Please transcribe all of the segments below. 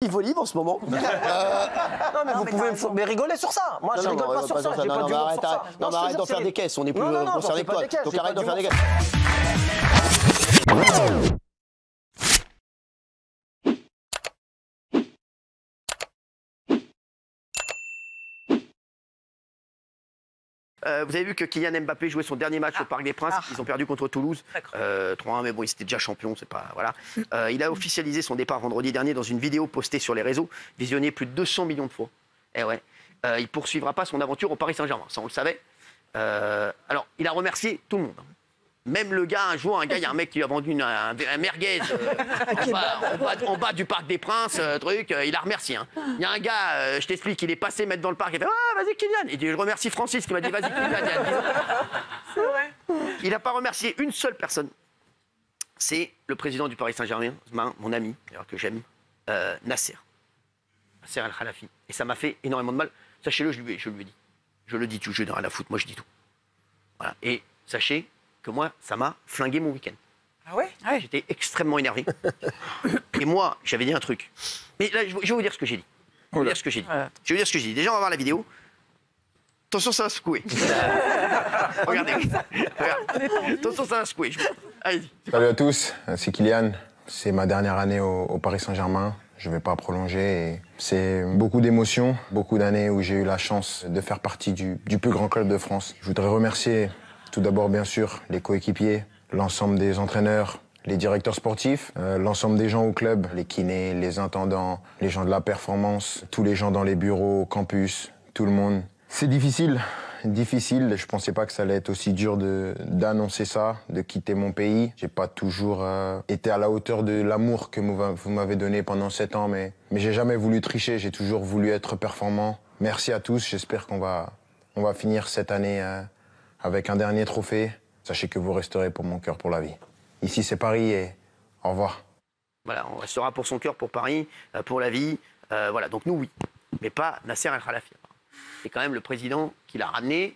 niveau libre en ce moment. Non, mais vous pouvez mais rigoler sur ça. Moi, je rigole pas sur ça. J'ai pas d'humour sur ça. Non, mais arrête d'en faire des caisses. On est plus concernés que toi. Donc arrête d'en faire des caisses. Vous avez vu que Kylian Mbappé jouait son dernier match au Parc des Princes. Ils ont perdu contre Toulouse. 3-1, mais bon, il était déjà champion, c'est pas... Voilà. Il a officialisé son départ vendredi dernier dans une vidéo postée sur les réseaux, visionnée plus de 200 millions de fois. Eh ouais. Il poursuivra pas son aventure au Paris Saint-Germain, ça on le savait. Alors, il a remercié tout le monde. Même le gars, un jour, il y a un mec qui lui a vendu un merguez en bas du Parc des Princes, il a remercié. Hein. Il y a un gars, je t'explique, il est passé mettre dans le parc, il a fait « Ah, vas-y Kylian !» Il dit « Je remercie Francis qui m'a dit « Vas-y Kylian !» il y a 10 ans. C'est vrai. Il n'a pas remercié une seule personne. C'est le président du Paris Saint-Germain, mon ami, d'ailleurs que j'aime, Nasser Al-Khelaifi. Et ça m'a fait énormément de mal. Sachez-le, je lui ai dit. Je le dis tout, je n'ai rien à foutre, moi je dis tout. Voilà. Et sachez que moi, ça m'a flingué mon week-end. Ah ouais? J'étais extrêmement énervé. Et moi, j'avais dit un truc. Mais là, je vais vous dire ce que j'ai dit. Je vais vous dire ce que j'ai dit. Déjà, on va voir la vidéo. Attention, ça va secouer. Regardez. Attention, ça va secouer. Allez-y. Salut à tous, c'est Kylian. C'est ma dernière année au Paris Saint-Germain. Je ne vais pas prolonger. C'est beaucoup d'émotions, beaucoup d'années où j'ai eu la chance de faire partie du plus grand club de France. Je voudrais remercier tout d'abord, bien sûr, les coéquipiers, l'ensemble des entraîneurs, les directeurs sportifs, l'ensemble des gens au club, les kinés, les intendants, les gens de la performance, tous les gens dans les bureaux, campus, tout le monde. C'est difficile. Je pensais pas que ça allait être aussi dur d'annoncer ça, de quitter mon pays. J'ai pas toujours été à la hauteur de l'amour que vous m'avez donné pendant 7 ans, mais j'ai jamais voulu tricher, j'ai toujours voulu être performant. Merci à tous, j'espère qu'on va finir cette année avec un dernier trophée. Sachez que vous resterez pour mon cœur pour la vie. Ici c'est Paris et au revoir. Voilà, on restera pour son cœur pour Paris, pour la vie. Voilà, donc nous oui, mais pas Nasser Al-Khelaifi. C'est quand même le président qui l'a ramené.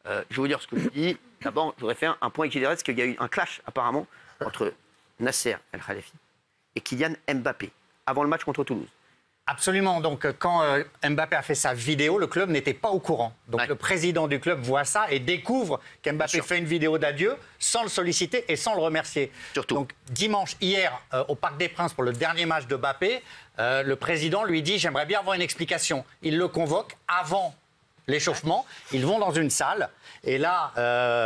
Je vais vous dire ce que je dis. D'abord, je voudrais faire un point équilibré, parce qu'il y a eu un clash apparemment entre Nasser Al-Khelaifi et Kylian Mbappé avant le match contre Toulouse. Absolument. Donc, quand Mbappé a fait sa vidéo, le club n'était pas au courant. Donc, le président du club voit ça et découvre qu'Mbappé fait une vidéo d'adieu sans le solliciter et sans le remercier. Surtout. Donc, dimanche, hier, au Parc des Princes, pour le dernier match de Mbappé, le président lui dit « J'aimerais bien avoir une explication ». Il le convoque avant l'échauffement. Ils vont dans une salle. Et là,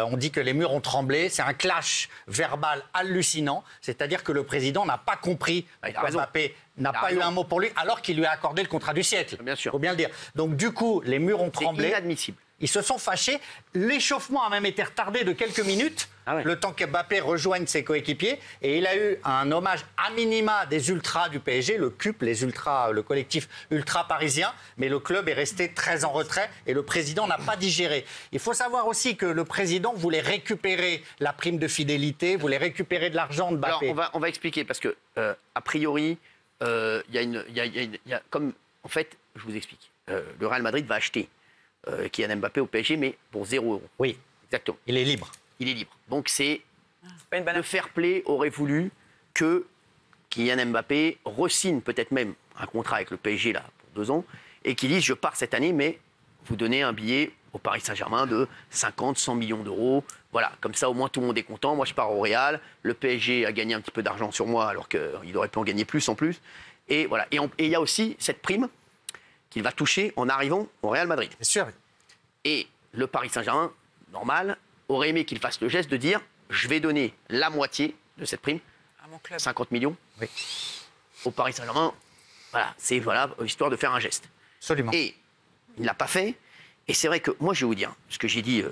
on dit que les murs ont tremblé. C'est un clash verbal hallucinant. C'est-à-dire que le président n'a pas compris que Mbappé n'a pas eu un mot pour lui, alors qu'il lui a accordé le contrat du siècle. Bien sûr. Il faut bien le dire. Donc, du coup, les murs ont tremblé. C'est inadmissible. Ils se sont fâchés. L'échauffement a même été retardé de quelques minutes, le temps qu'Mbappé rejoigne ses coéquipiers. Et il a eu un hommage à minima des ultras du PSG, le CUP, les ultras, le collectif ultra parisien. Mais le club est resté très en retrait et le président n'a pas digéré. Il faut savoir aussi que le président voulait récupérer la prime de fidélité, voulait récupérer de l'argent de Mbappé. Alors, on va expliquer, parce que, a priori, il y a comme... En fait, je vous explique. Le Real Madrid va acheter Kylian Mbappé au PSG, mais pour 0 €. Oui, exactement. Il est libre. Il est libre. Donc le fair play aurait voulu que Kylian Mbappé re-signe peut-être même un contrat avec le PSG là, pour 2 ans et qu'il dise « Je pars cette année, mais vous donnez un billet au Paris Saint-Germain de 50, 100 millions d'euros. Voilà, comme ça au moins tout le monde est content. Moi je pars au Real, le PSG a gagné un petit peu d'argent sur moi alors qu'il aurait pu en gagner plus en plus. Et voilà. Et il y a aussi cette prime qu'il va toucher en arrivant au Real Madrid. Bien sûr. Et le Paris Saint-Germain, normal, aurait aimé qu'il fasse le geste de dire « Je vais donner la moitié de cette prime, 50 millions, au Paris Saint-Germain. » Voilà, c'est histoire de faire un geste. Absolument. Et il ne l'a pas fait. Et c'est vrai que moi, je vais vous dire, ce que j'ai dit,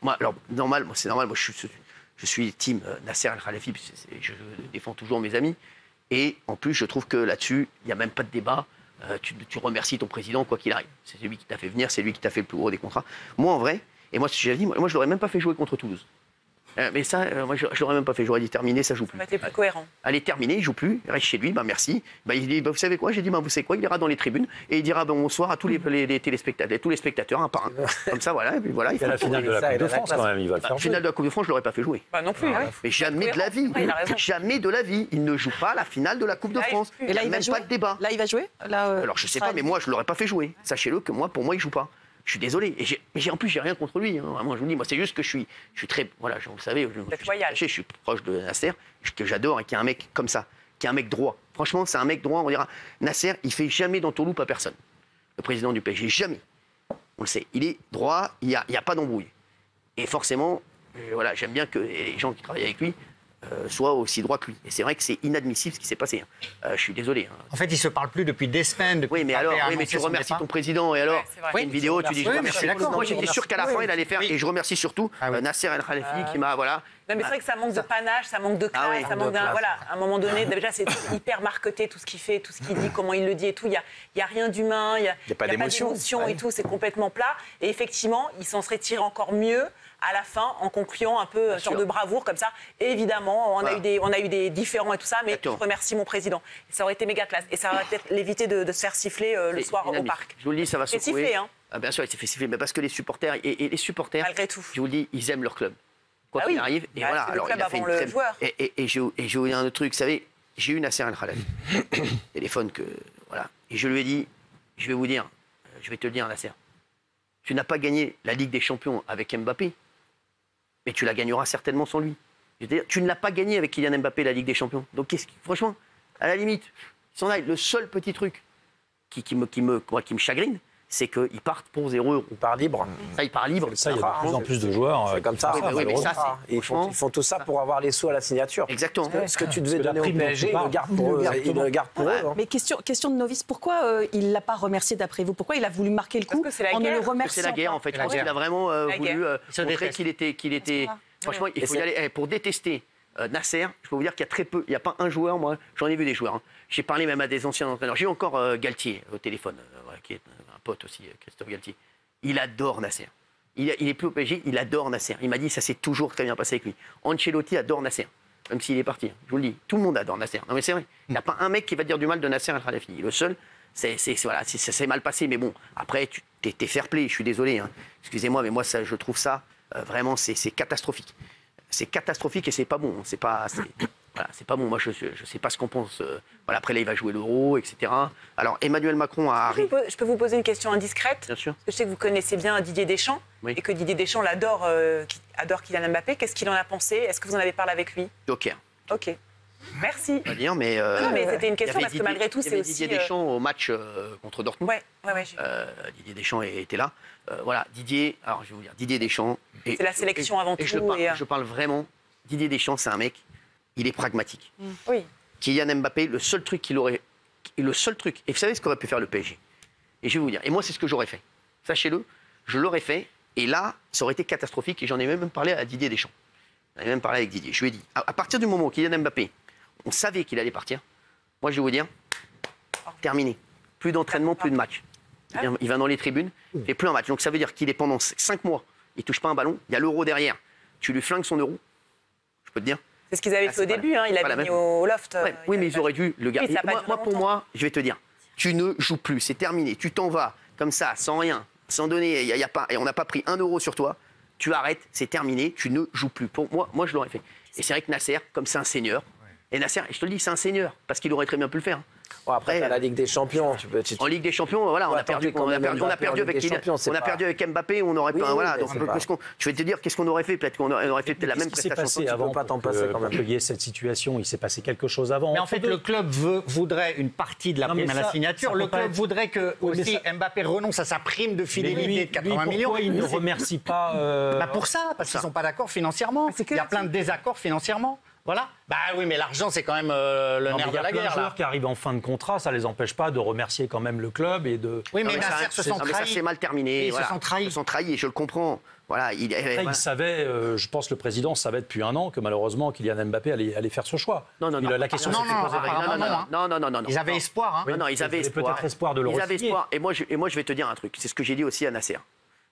moi, alors, c'est normal, moi, je suis team Nasser Al-Khelaifi, je défends toujours mes amis. Et en plus, je trouve que là-dessus, il n'y a même pas de débat. Tu remercies ton président quoi qu'il arrive. C'est lui qui t'a fait venir, c'est lui qui t'a fait le plus gros des contrats. Moi, en vrai, et moi, ce que j'avais dit, moi je l'aurais même pas fait jouer contre Toulouse. Mais ça, moi, je l'aurais même pas fait. J'aurais dit terminé, ça joue plus. Ça va être plus cohérent. Elle est terminée, il joue plus, il reste chez lui, merci. Il dit, vous savez quoi? J'ai dit, vous savez quoi? Il ira dans les tribunes et il dira bonsoir à tous les téléspectateurs, tous les spectateurs, un par un. Comme ça, voilà. Et puis voilà, il y a la finale de la Coupe de France quand même, il va le faire. La finale de la Coupe de France, je l'aurais pas fait jouer. Non plus. Mais jamais de la vie. Jamais de la vie. Il ne joue pas la finale de la Coupe de France. Et là, il va jouer. Pas de débat. Là, il va jouer. Alors je sais pas, mais moi, je l'aurais pas fait jouer. Sachez-le que pour moi, il joue pas. Je suis désolé. Mais en plus, j'ai rien contre lui. Vraiment, je vous dis, moi, c'est juste que je suis très. Voilà, vous le savez, je suis proche de Nasser, que j'adore et qui est un mec comme ça, qui est un mec droit. Franchement, c'est un mec droit. On dira, Nasser, il fait jamais d'entourloupe à personne. Le président du PSG, jamais. On le sait. Il est droit, il n'y a pas d'embrouille. Et forcément, voilà, j'aime bien que les gens qui travaillent avec lui soient aussi droits que lui. Et c'est vrai que c'est inadmissible ce qui s'est passé. Je suis désolé. En fait, ils ne se parlent plus depuis des semaines. Oui, mais alors, mais tu remercies ton président. Et alors, une vidéo, tu dis je remercie. Moi, j'étais sûr qu'à la fin, il allait faire. Et je remercie surtout Nasser El Khelaïfi qui m'a. Voilà. Non, mais c'est vrai que ça manque de panache, ça manque de classe, ça manque d'un. Voilà, à un moment donné, déjà, c'est hyper marketé tout ce qu'il fait, tout ce qu'il dit, comment il le dit et tout. Il n'y a rien d'humain, il n'y a pas d'émotion et tout, c'est complètement plat. Et effectivement, il s'en serait tiré encore mieux à la fin, en concluant un peu une sorte de bravoure comme ça. Et évidemment, on a eu des différends et tout ça, mais je remercie mon président. Et ça aurait été méga classe. Et ça aurait peut-être l'évité de se faire siffler le soir au parc. Je vous le dis, ça va se secouer. Siffler, hein. Bien sûr, il s'est fait siffler, mais parce que les supporters, les supporters, malgré tout, je vous le dis, ils aiment leur club. Quoi qu'il arrive, et voilà. Alors, il a fait une joueur. Et je vais vous dire un autre truc, vous savez, j'ai eu Nasser El Khelaïfi, téléphone que, voilà, et je lui ai dit, je vais vous dire, je vais te le dire, Nasser, tu n'as pas gagné la Ligue des Champions avec Mbappé, mais tu la gagneras certainement sans lui. Je veux dire, tu ne l'as pas gagné avec Kylian Mbappé la Ligue des Champions. Donc, franchement, à la limite, il s'en aille. Le seul petit truc qui me chagrine, c'est qu'ils partent pour 0 €. Il part libre. Ça, il part libre. Ça, il y a de plus en plus de joueurs. C'est comme ça. Mais ça, ils font tout ça pour avoir les sous à la signature. Exactement. Ce que tu devais donner au PSG, ils le gardent pour eux. Ils le gardent pour eux. Mais question de novice, pourquoi il ne l'a pas remercié d'après vous? Pourquoi il a voulu marquer le coup en ne le remerciant? C'est la guerre, en fait. Je pense qu'il a vraiment voulu montrer qu'il était. Franchement, il faut y aller. Pour détester Nasser, je peux vous dire qu'il y a très peu. Il n'y a pas un joueur, moi, j'en ai vu des joueurs. J'ai parlé même à des anciens entraîneurs. J'ai eu encore Galtier au téléphone, qui est un pote aussi, Christophe Galtier. Il adore Nasser. Il est plus au PSG, il adore Nasser. Il m'a dit ça s'est toujours très bien passé avec lui. Ancelotti adore Nasser, même s'il est parti. Je vous le dis, tout le monde adore Nasser. Non mais c'est vrai. Il n'y a pas un mec qui va dire du mal de Nasser El Khelaïfi. Le seul, voilà, ça s'est mal passé. Mais bon, après, t'es fair play. Je suis désolé. Excusez-moi, mais moi, je trouve ça vraiment, c'est catastrophique. C'est catastrophique et c'est pas bon. C'est pas bon. Moi, je sais pas ce qu'on pense. Voilà, après, là, il va jouer l'Euro, etc. Alors, Emmanuel Macron a... Je peux vous poser une question indiscrète? Bien sûr. Parce que je sais que vous connaissez bien Didier Deschamps et que Didier Deschamps l'adore, adore Kylian Mbappé. Qu'est-ce qu'il en a pensé? Est-ce que vous en avez parlé avec lui? Joker. Ok. Merci. On va dire, mais... non, mais c'était une question parce que malgré tout, c'est aussi... Didier Deschamps au match contre Dortmund. Ouais. Didier Deschamps était là. Voilà, Didier... Alors, je vais vous dire, Didier Deschamps... C'est la sélection avant tout. Je parle vraiment... Didier Deschamps, c'est un mec... Il est pragmatique. Oui. Kylian Mbappé, le seul truc qu'il aurait... Le seul truc... Et vous savez ce qu'aurait pu faire le PSG? Et je vais vous dire. Et moi, c'est ce que j'aurais fait. Sachez-le, je l'aurais fait. Et là, ça aurait été catastrophique. Et j'en ai même parlé à Didier Deschamps. J'en ai même parlé avec Didier. Je lui ai dit, à partir du moment où Kylian Mbappé, on savait qu'il allait partir, moi, je vais vous dire, terminé. Plus d'entraînement, plus de match. Il va dans les tribunes, il fait plus un match. Donc ça veut dire qu'il est pendant 5 mois, il ne touche pas un ballon, il y a l'Euro derrière. Tu lui flingues son euro, je peux te dire. C'est ce qu'ils avaient fait au début, il avait mis au loft. Oui, mais ils auraient dû le garder. Pour moi, je vais te dire, tu ne joues plus, c'est terminé. Tu t'en vas comme ça, sans rien, sans donner, et on n'a pas pris 1 € sur toi. Tu arrêtes, c'est terminé, tu ne joues plus. Pour moi, je l'aurais fait. Et c'est vrai que Nasser, comme c'est un seigneur, et Nasser, je te le dis, c'est un seigneur, parce qu'il aurait très bien pu le faire. Bon, après, la Ligue des Champions. En Ligue des Champions, voilà, on a perdu avec Mbappé, on aurait pas. Voilà, donc je vais te dire, qu'est-ce qu'on aurait fait? Peut-être qu'on aurait fait la même prestation. Avant qu'il y ait cette situation, il s'est passé quelque chose avant. Mais en fait, le club voudrait une partie de la prime à la signature. Le club voudrait que aussi Mbappé renonce à sa prime de fidélité de 80 millions. Pourquoi il ne remercie pas Pour ça, parce qu'ils ne sont pas d'accord financièrement. Il y a plein de désaccords financièrement. Voilà. Bah oui, mais l'argent, c'est quand même le nerf de la guerre. Il y a plein de joueurs qui arrivent en fin de contrat, ça ne les empêche pas de remercier quand même le club et de... Oui, mais Nasser se sont trahis. Ça s'est mal terminé. Ils se sont trahis. Ils se sont trahis, je le comprends. Voilà, il savait, je pense que le président savait depuis 1 an que malheureusement Kylian Mbappé allait faire ce choix. Non. La question s'était posée. Non. Ils avaient espoir. Non, ils avaient espoir. Peut-être espoir de le re-signer. Et moi, je vais te dire un truc. C'est ce que j'ai dit aussi à Nasser.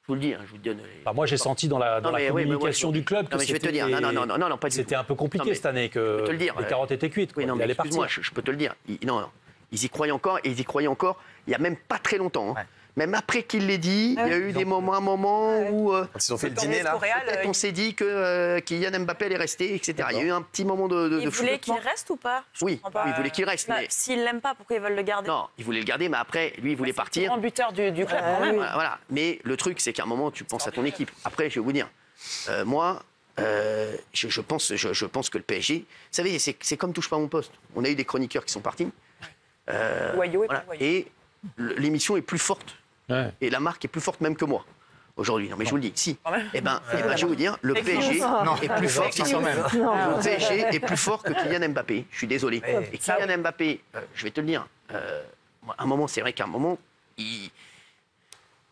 Je vous le dis, je vous donne. Moi, j'ai senti dans la communication du club que je vais te dire, non, pas c'était un peu compliqué cette année, que les carottes étaient cuites. Oui, non, mais excuse-moi, je peux te le dire. Non, ils y croyaient encore, et ils y croyaient encore il n'y a même pas très longtemps. Même après qu'il l'ait dit, il y a eu un moment où ils ont fait le dîner là. On s'est dit que Kylian Mbappé allait rester, etc. Il y a eu un petit moment de il voulait qu'il reste ou pas? Oui, il voulait qu'il reste. S'il l'aime pas, pourquoi ils veulent le garder? Non, il voulait le garder, mais après, lui, il voulait partir. C'est le grand buteur du club quand même. Voilà. Mais le truc, c'est qu'à un moment, tu penses à ton équipe. Après, je vais vous dire, moi, je pense que le PSG, vous savez, c'est comme touche pas à mon poste. On a eu des chroniqueurs qui sont partis. Et l'émission est plus forte. Et la marque est plus forte même que moi aujourd'hui. Non mais je vous le dis, si. Je vais vous dire, le PSG est plus fort. Le PSG est plus fort que Kylian Mbappé. Je suis désolé. Et Kylian Mbappé, je vais te le dire, à un moment, c'est vrai qu'à un moment, il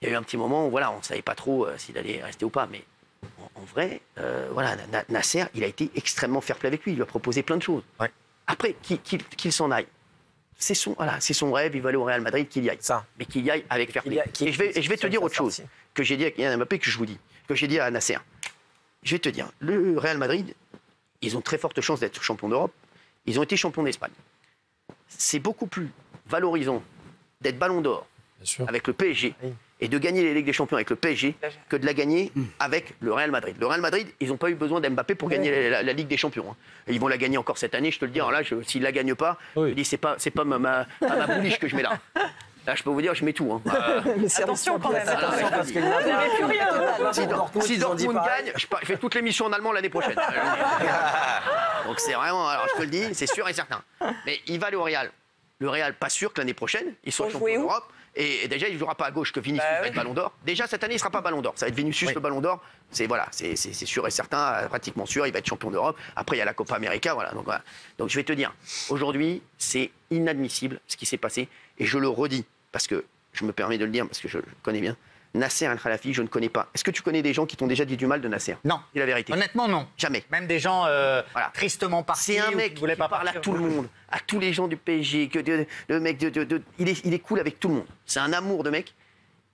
y a eu un petit moment où on ne savait pas trop s'il allait rester ou pas. Mais en vrai, Nasser, il a été extrêmement fair-play avec lui. Il lui a proposé plein de choses. Après, qu'il s'en aille. C'est son rêve, il va aller au Real Madrid, qu'il y aille. Mais qu'il y aille avec fair play. Et je vais te dire autre chose que j'ai dit à Kylian Mbappé, que je vous dis, que j'ai dit à Nasser. Je vais te dire, le Real Madrid, ils ont très forte chance d'être champions d'Europe. Ils ont été champions d'Espagne. C'est beaucoup plus valorisant d'être ballon d'or avec le PSG et de gagner les Ligues des Champions avec le PSG que de la gagner avec le Real Madrid. Le Real Madrid, ils n'ont pas eu besoin d'Mbappé pour gagner la Ligue des Champions. Et ils vont la gagner encore cette année, je te le dis. Alors là, s'ils ne la gagnent pas, je dis, c'est pas ma bouliche que je mets là. Là, je peux vous dire, je mets tout. Attention quand même. Parce qu'il n'y avait plus rien. Si Dortmund gagne, je fais toute l'émission en allemand l'année prochaine. Donc c'est vraiment, alors je te le dis, c'est sûr et certain. Mais il va aller au Real. Le Real, pas sûr que l'année prochaine, il soit champion d'Europe. Et déjà, il ne jouera pas à gauche que Vinicius va être ballon d'or. Déjà, cette année, il ne sera pas ballon d'or. Ça va être Vinicius le ballon d'or. C'est sûr et certain, pratiquement sûr, il va être champion d'Europe. Après, il y a la Copa América. Donc, je vais te dire, aujourd'hui, c'est inadmissible ce qui s'est passé. Et je le redis, parce que je me permets de le dire, parce que je le connais bien. Nasser Al-Khelaifi, je ne connais pas. Est-ce que tu connais des gens qui t'ont déjà dit du mal de Nasser? Non. C'est la vérité. Honnêtement, non. Jamais. Même des gens tristement partis. C'est un mec qui parle à tout le monde, à tous les gens du PSG. Le mec, il est cool avec tout le monde. C'est un amour de mec.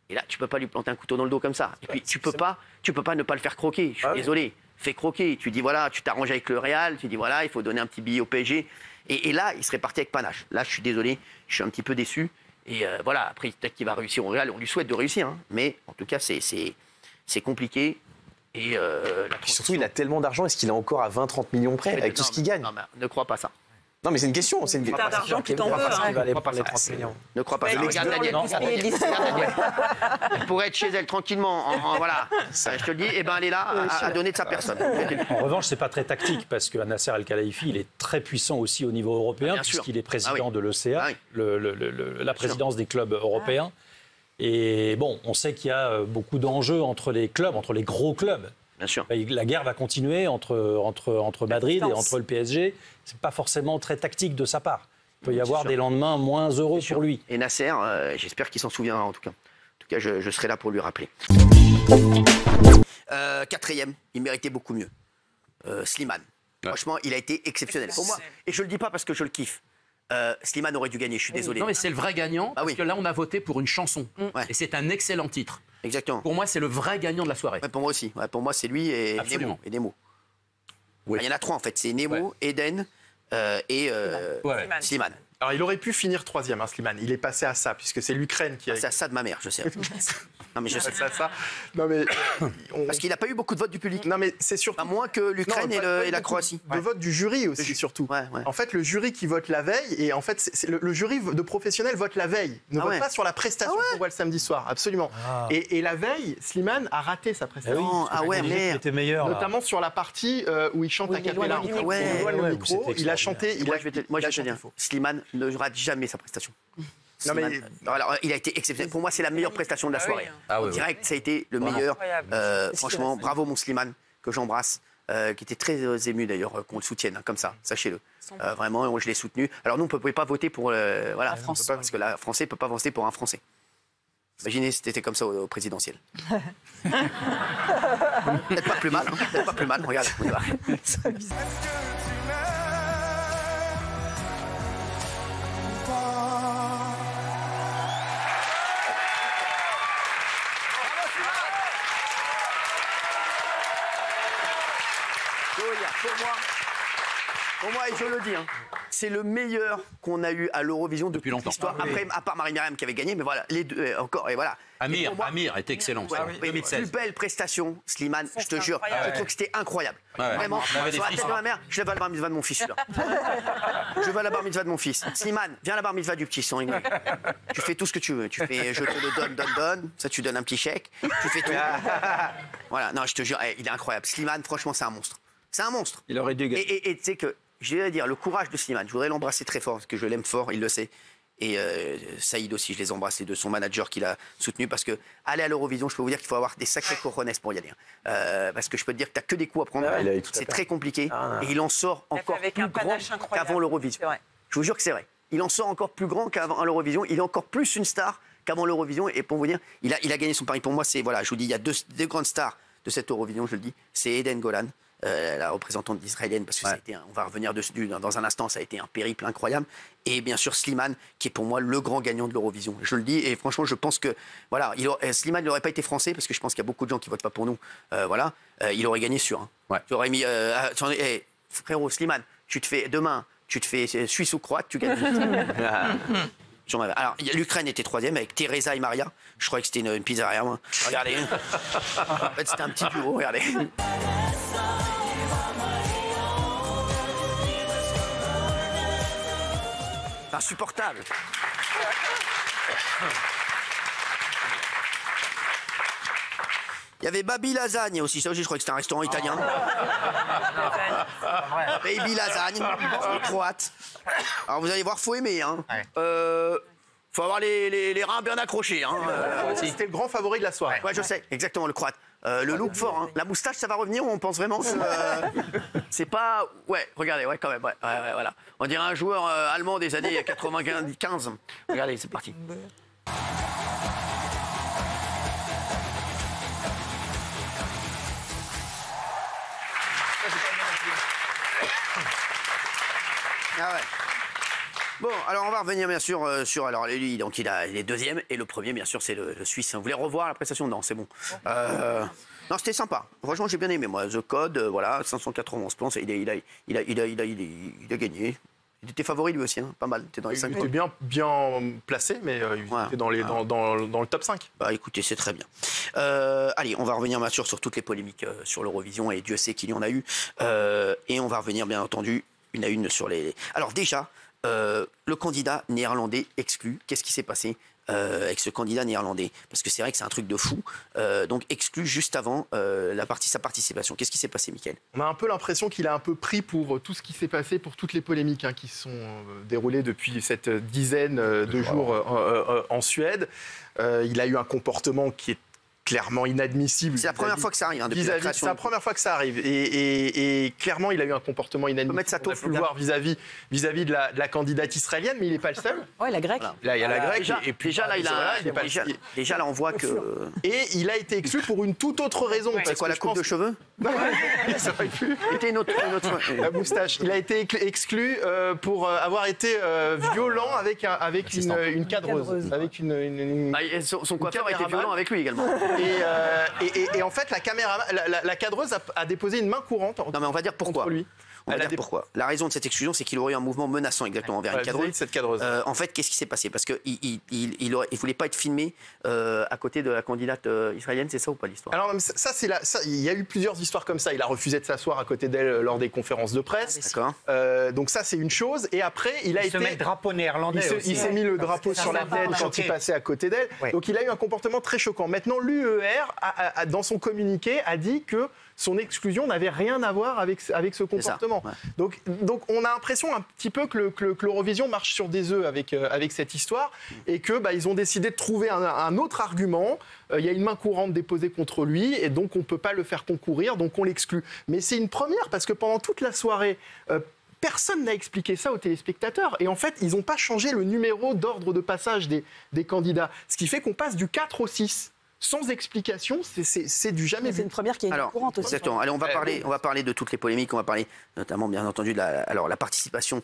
Et là, tu peux pas lui planter un couteau dans le dos comme ça. Et puis, tu peux pas ne pas le faire croquer. Je suis désolé. Fais croquer. Tu dis, tu t'arranges avec le Real. Tu dis, il faut donner un petit billet au PSG. Et là, il serait parti avec panache. Là, je suis désolé. Je suis un petit peu déçu. Et après, peut-être qu'il va réussir au Real, on lui souhaite de réussir. Mais en tout cas, c'est compliqué. Et surtout, il a tellement d'argent, est-ce qu'il est encore à 20-30 millions près avec tout ce qu'il gagne? Non, ne crois pas ça. Non, mais c'est une question. C'est une question. d'argent qui t'en veut. Il va aller prendre les 30 millions. Ne crois pas ça. Regarde Daniel. Elle pourrait être chez elle tranquillement. Je te le dis, elle est là à donner de sa personne. En revanche, c'est pas très tactique parce que Nasser Al-Khelaifi, il est très puissant aussi au niveau européen puisqu'il est président de l'ECA, la présidence des clubs européens. Et bon, on sait qu'il y a beaucoup d'enjeux entre les clubs, entre les gros clubs. Bien sûr. La guerre va continuer entre Madrid et entre le PSG. C'est pas forcément très tactique de sa part. Il peut y avoir des lendemains moins heureux pour lui. Et Nasser, j'espère qu'il s'en souviendra en tout cas. En tout cas, je serai là pour lui rappeler. Quatrième, il méritait beaucoup mieux. Slimane. Franchement, il a été exceptionnel. Pour moi, et je le dis pas parce que je le kiffe. Slimane aurait dû gagner, je suis désolé. Non, mais c'est le vrai gagnant, parce que là, on a voté pour une chanson. Et c'est un excellent titre. Exactement. Pour moi, c'est le vrai gagnant de la soirée. Pour moi aussi. Pour moi, c'est lui et Nemo. Il y en a trois, en fait. C'est Nemo, Eden et Slimane. Alors, il aurait pu finir troisième, Slimane. Il est passé à ça, puisque c'est l'Ukraine qui a... C'est à ça de ma mère, je sais. Non, mais je sais. Ça. Non, mais... Parce qu'il n'a pas eu beaucoup de votes du public. Non, mais c'est surtout... À moins que l'Ukraine et la Croatie. De vote du jury aussi, surtout. En fait, le jury qui vote la veille, et en fait, le jury de professionnels vote la veille. Ne vote pas sur la prestation qu'on voit le samedi soir, absolument. Et la veille, Slimane a raté sa prestation. Il était meilleur. Notamment sur la partie où il chante à cappella. On éloigne le micro, il a chanté... Moi, je vais te dire, Slimane ne rate jamais sa prestation. Non, mais... Alors, il a été exceptionnel. Pour moi, c'est la meilleure prestation de la soirée. En direct, ça a été le meilleur. Franchement, bravo mon Slimane, que j'embrasse, qui était très ému d'ailleurs qu'on le soutienne, comme ça, sachez-le. Vraiment, je l'ai soutenu. Alors nous, on ne pouvait pas voter pour la France, parce que la Français ne peut pas voter pour un Français. Imaginez si c'était comme ça au présidentiel. Peut-être pas plus mal, peut-être pas plus mal. Regarde, on y va. Pour moi, et je le dis, c'est le meilleur qu'on a eu à l'Eurovision depuis longtemps. L'histoire. Après, à part Marie-Myriam qui avait gagné, mais voilà, les deux encore, et voilà. Amir était excellent. Ouais, 2016. Plus belle prestation, Slimane, je te jure. Je trouve que c'était incroyable. Vraiment, sur la tête de ma mère, je vais à la bar mitzvah de mon fils, là. Je vais à la bar mitzvah de mon fils. Slimane, viens à la bar mitzvah du petit, sans rigoler. Tu fais tout ce que tu veux. Tu fais, je te le donne. Ça, tu donnes un petit chèque. Tu fais tout. Voilà, non, je te jure, il est incroyable. Slimane, franchement, c'est un monstre. C'est un monstre. Il aurait dû gagner. Et tu sais que, je vais dire, le courage de Slimane, je voudrais l'embrasser très fort, parce que je l'aime fort, il le sait. Et Saïd aussi, je les embrasse, les deux, son manager qui l'a soutenu, parce que aller à l'Eurovision, je peux vous dire qu'il faut avoir des sacrés cojones pour y aller. Parce que je peux te dire que tu n'as que des coups à prendre, c'est très compliqué, et il en sort encore plus grand qu'avant l'Eurovision. Je vous jure que c'est vrai. Il en sort encore plus grand qu'avant l'Eurovision, il est encore plus une star qu'avant l'Eurovision, et pour vous dire, il a gagné son pari. Pour moi, c'est, voilà, je vous dis, il y a deux grandes stars de cette Eurovision, je le dis, c'est Eden Golan, la représentante israélienne, parce que ça a été, on va revenir dessus dans un instant, ça a été un périple incroyable, et bien sûr Slimane, qui est pour moi le grand gagnant de l'Eurovision. Je le dis, et franchement, je pense que voilà, Slimane n'aurait pas été français, parce que je pense qu'il y a beaucoup de gens qui votent pas pour nous. Il aurait gagné sûr. Tu aurais mis, frérot Slimane, demain, tu te fais Suisse ou croate, tu gagnes. Alors, l'Ukraine était troisième avec Teresa et Maria. Je croyais que c'était une pizzeria, moi. Regardez. En fait, c'était un petit bureau, regardez. Insupportable. Il y avait Baby Lasagne aussi, ça aussi je crois que c'était un restaurant italien. Baby Lasagne, croate. Alors vous allez voir, faut aimer. Faut avoir les reins bien accrochés. C'était le grand favori de la soirée. Ouais, je sais, exactement, le croate. Le look fort, la moustache ça va revenir, on pense vraiment que c'est pas... Ouais, regardez, quand même, voilà. On dirait un joueur allemand des années 95. Regardez, c'est parti. Ah ouais. Bon, alors on va revenir bien sûr sur... Alors lui, donc il est deuxième, et le premier, bien sûr, c'est le Suisse. Vous voulez revoir la prestation? Non, c'est bon. Non, c'était sympa. Franchement, j'ai bien aimé, moi. The Code, voilà, 591 points, il a gagné. Il était favori lui aussi, pas mal. Il était dans les 5. Il était bien placé, mais il était dans le top 5. Bah écoutez, c'est très bien. Allez, on va revenir bien sûr sur toutes les polémiques sur l'Eurovision, et Dieu sait qu'il y en a eu. Et on va revenir bien entendu une à une sur les... Alors déjà, le candidat néerlandais exclu. Qu'est-ce qui s'est passé avec ce candidat néerlandais? Parce que c'est vrai que c'est un truc de fou. Donc exclu juste avant sa participation. Qu'est-ce qui s'est passé, Mickaël? On a un peu l'impression qu'il a un peu pris pour tout ce qui s'est passé, pour toutes les polémiques qui se sont déroulées depuis cette dizaine de jours en Suède. Il a eu un comportement qui est clairement inadmissible. C'est la première fois que ça arrive depuis la création. C'est la première fois que ça arrive. Et clairement, il a eu un comportement inadmissible. On a pu le voir vis-à-vis de la candidate israélienne, mais il n'est pas le seul. Oui, la grecque. Voilà. Là, il y a la grecque. Déjà, là, on voit que... Et il a été exclu pour une toute autre raison. C'est quoi, la coupe de cheveux? Ça aurait pu. C'était une autre... La moustache. Il a été exclu pour avoir été violent avec une cadreuse. Avec son coiffeur a été violent avec lui également. Et en fait, la cadreuse a déposé une main courante. Non, mais on va dire pourquoi. Lui. On va dire pourquoi. La raison de cette exclusion, c'est qu'il aurait eu un mouvement menaçant exactement envers une cadreuse. Cette cadreuse. En fait, qu'est-ce qui s'est passé? Parce qu'il ne voulait pas être filmé à côté de la candidate israélienne, c'est ça ou pas l'histoire? Alors, il y a eu plusieurs histoires comme ça. Il a refusé de s'asseoir à côté d'elle lors des conférences de presse. D'accord. Donc ça, c'est une chose. Et après, il se met le drapeau néerlandais. Il s'est mis le drapeau sur la tête quand il passait à côté d'elle. Ouais. Donc il a eu un comportement très choquant. Maintenant, l'UER, dans son communiqué, a dit que son exclusion n'avait rien à voir avec ce comportement. Ouais. Donc on a l'impression un petit peu que l'Eurovision marche sur des œufs avec cette histoire, et que ils ont décidé de trouver un autre argument. Il y a une main courante déposée contre lui, et donc on ne peut pas le faire concourir, donc on l'exclut. Mais c'est une première, parce que pendant toute la soirée, personne n'a expliqué ça aux téléspectateurs. Et en fait, ils n'ont pas changé le numéro d'ordre de passage des candidats. Ce qui fait qu'on passe du 4 au 6. sans explication, c'est du jamais vu. C'est une première qui est courante aussi. Exactement. Allez, on va parler de toutes les polémiques. On va parler notamment, bien entendu, de la participation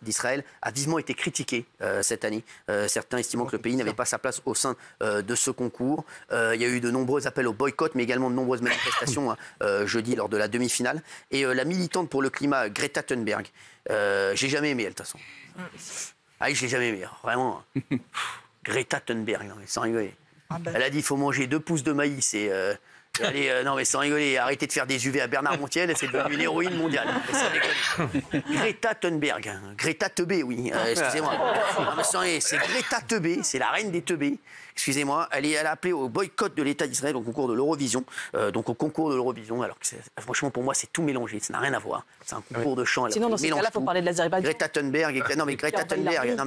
d'Israël a vivement été critiquée cette année. Certains estimant que le pays n'avait pas sa place au sein de ce concours. Il y a eu de nombreux appels au boycott, mais également de nombreuses manifestations jeudi lors de la demi-finale. Et la militante pour le climat, Greta Thunberg, j'ai jamais aimé elle, de toute façon. Ah, je l'ai jamais aimé, vraiment. Greta Thunberg, non, mais sans rigoler. Elle a dit qu'il faut manger 2 pouces de maïs et allez, non mais sans rigoler, arrêtez de faire des UV à Bernard Montiel, c'est devenu une héroïne mondiale. Greta Thunberg, Greta Teubé, oui, excusez-moi. Non mais sans rigoler, c'est Greta Teubé, c'est la reine des teubés. Excusez-moi, elle a appelé au boycott de l'État d'Israël au concours de l'Eurovision. Alors que franchement pour moi c'est tout mélangé, ça n'a rien à voir. C'est un concours de chant. Sinon dans ce cas-là, il faut parler de l'Azerbaïdjan. Greta Thunberg,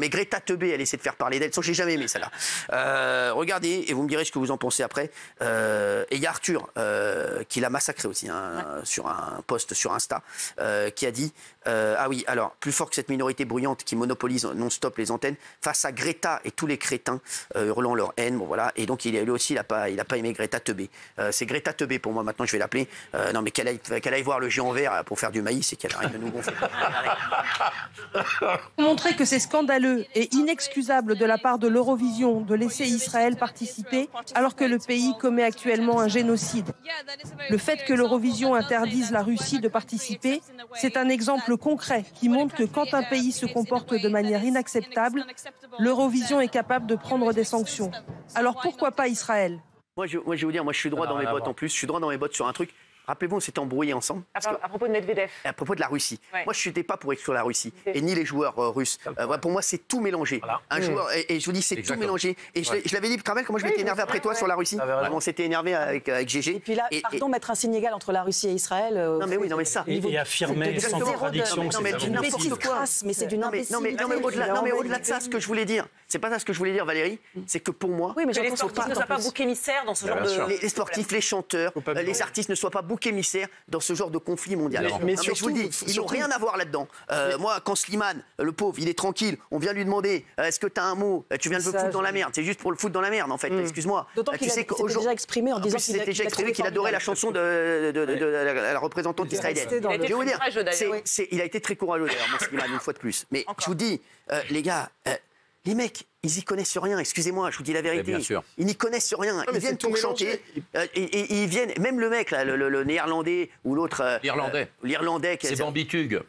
Greta Teubé, elle essaie de faire parler d'elle. J'ai jamais aimé celle-là. Regardez et vous me direz ce que vous en pensez après. Et il y a Arthur qui l'a massacré aussi sur un post sur Insta qui a dit ah oui, alors plus fort que cette minorité bruyante qui monopolise non-stop les antennes face à Greta et tous les crétins hurlant leur haine. Bon voilà, et donc lui aussi il a pas aimé Greta Teubé. C'est Greta Teubé pour moi maintenant, je vais l'appeler. Non mais qu'elle aille voir le géant vert pour faire du maïs et qu'elle arrête de nous gonfler. Montrer que c'est scandaleux et inexcusable de la part de l'Eurovision de laisser Israël participer alors que le pays commet actuellement un génocide. Le fait que l'Eurovision interdise la Russie de participer, c'est un exemple concret qui montre que quand un pays se comporte de manière inacceptable, l'Eurovision est capable de prendre des sanctions. Alors pourquoi pas Israël ? Moi, je vais vous dire, je suis droit dans mes bottes en plus. Je suis droit dans mes bottes sur un truc. Rappelez-vous, on s'est embrouillés ensemble. À propos de Medvedev. À propos de la Russie. Ouais. Moi, je n'étais pas pour exclure la Russie. Et ni les joueurs russes. Pour moi, c'est tout mélangé. Voilà. Un joueur, et je vous dis, c'est tout mélangé. Et je l'avais dit, tu te rappelles comment je m'étais énervé après toi sur la Russie ? On s'était énervé avec GG. Et puis là, pardon, mettre un signe égal entre la Russie et Israël. Non, mais oui, non, mais ça. Et affirmer sans contradiction. Non, mais c'est du n'importe quoi. Mais c'est du n'importe quoi. Non, mais au-delà de ça, ce que je voulais dire, c'est pas ça ce que je voulais dire, Valérie, c'est que pour moi. Oui, mais les sportifs ne soient pas boucs émissaires dans ce genre de. Les sportifs, les chanteurs, les artistes ne soient pas boucs émissaires dans ce genre de conflit mondial. Mais je vous le dis, ils n'ont rien à voir là-dedans. Moi, quand Slimane, le pauvre, il est tranquille, on vient lui demander est-ce que tu as un mot ? Tu viens de le foutre dans la merde. C'est juste pour le foutre dans la merde, en fait. Excuse-moi. D'autant qu'il s'était déjà exprimé en disant qu'il adorait la chanson de la représentante israélienne. Je vais vous dire, il a été très courageux d'ailleurs, mon Slimane, une fois de plus. Mais je vous dis, les gars. Les mecs, ils y connaissent rien, excusez-moi, je vous dis la vérité. Bien sûr. Ils n'y connaissent rien. Ils viennent pour chanter. Et ils viennent, même le mec, là, le néerlandais ou l'autre. L'Irlandais. C'est Bambi Tug.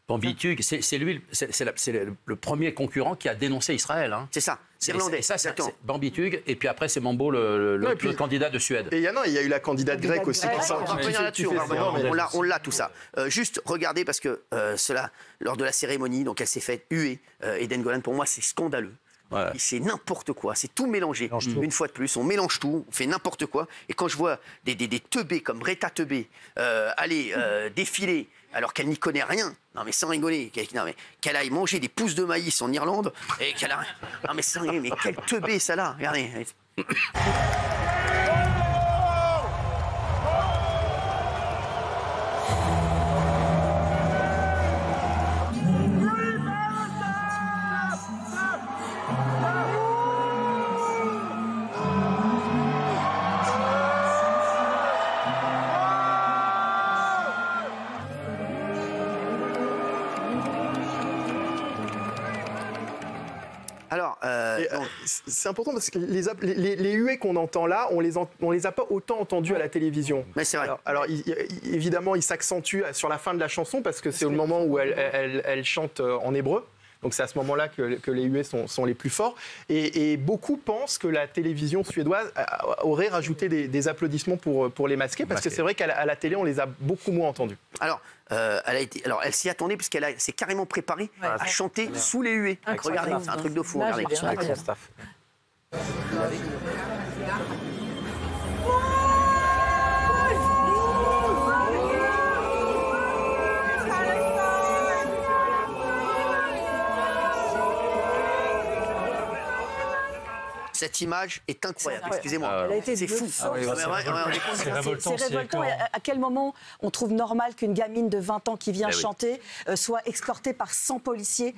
Bambi Tug, c'est lui, c'est le premier concurrent qui a dénoncé Israël. Hein. C'est ça, c'est irlandais. Ça, c'est Bambi Tug, et puis après, c'est Mambo, le candidat de Suède. Et il y a eu la candidate grecque aussi. On va revenir là-dessus, on l'a tout ça. Juste, regardez, parce que cela, lors de la cérémonie, donc elle s'est faite huer, Eden Golan, pour moi, c'est scandaleux. Ouais. C'est n'importe quoi, c'est tout mélangé. Une fois de plus, on mélange tout, on fait n'importe quoi. Et quand je vois des teubés comme Greta Teubé aller défiler alors qu'elle n'y connaît rien, non mais sans rigoler, qu'elle aille manger des pousses de maïs en Irlande, et qu'elle a... Non mais sans rigoler, mais quel teubé ça là, regardez. C'est important parce que les huées qu'on entend là, on les a pas autant entendus à la télévision. Mais c'est vrai. Alors évidemment, il s'accentue sur la fin de la chanson parce que c'est au moment où elle chante en hébreu. Donc c'est à ce moment-là que les huées sont les plus forts. Et beaucoup pensent que la télévision suédoise aurait rajouté des applaudissements pour les masquer, parce que c'est vrai qu'à la télé, on les a beaucoup moins entendus. Alors, elle s'y attendait puisqu'elle s'est carrément préparée à chanter sous les huées. Regardez, c'est un truc de fou. Regardez. Avec son staff. Cette image est incroyable, excusez-moi. C'est fou. C'est révoltant. À quel moment on trouve normal qu'une gamine de 20 ans qui vient chanter soit escortée par 100 policiers,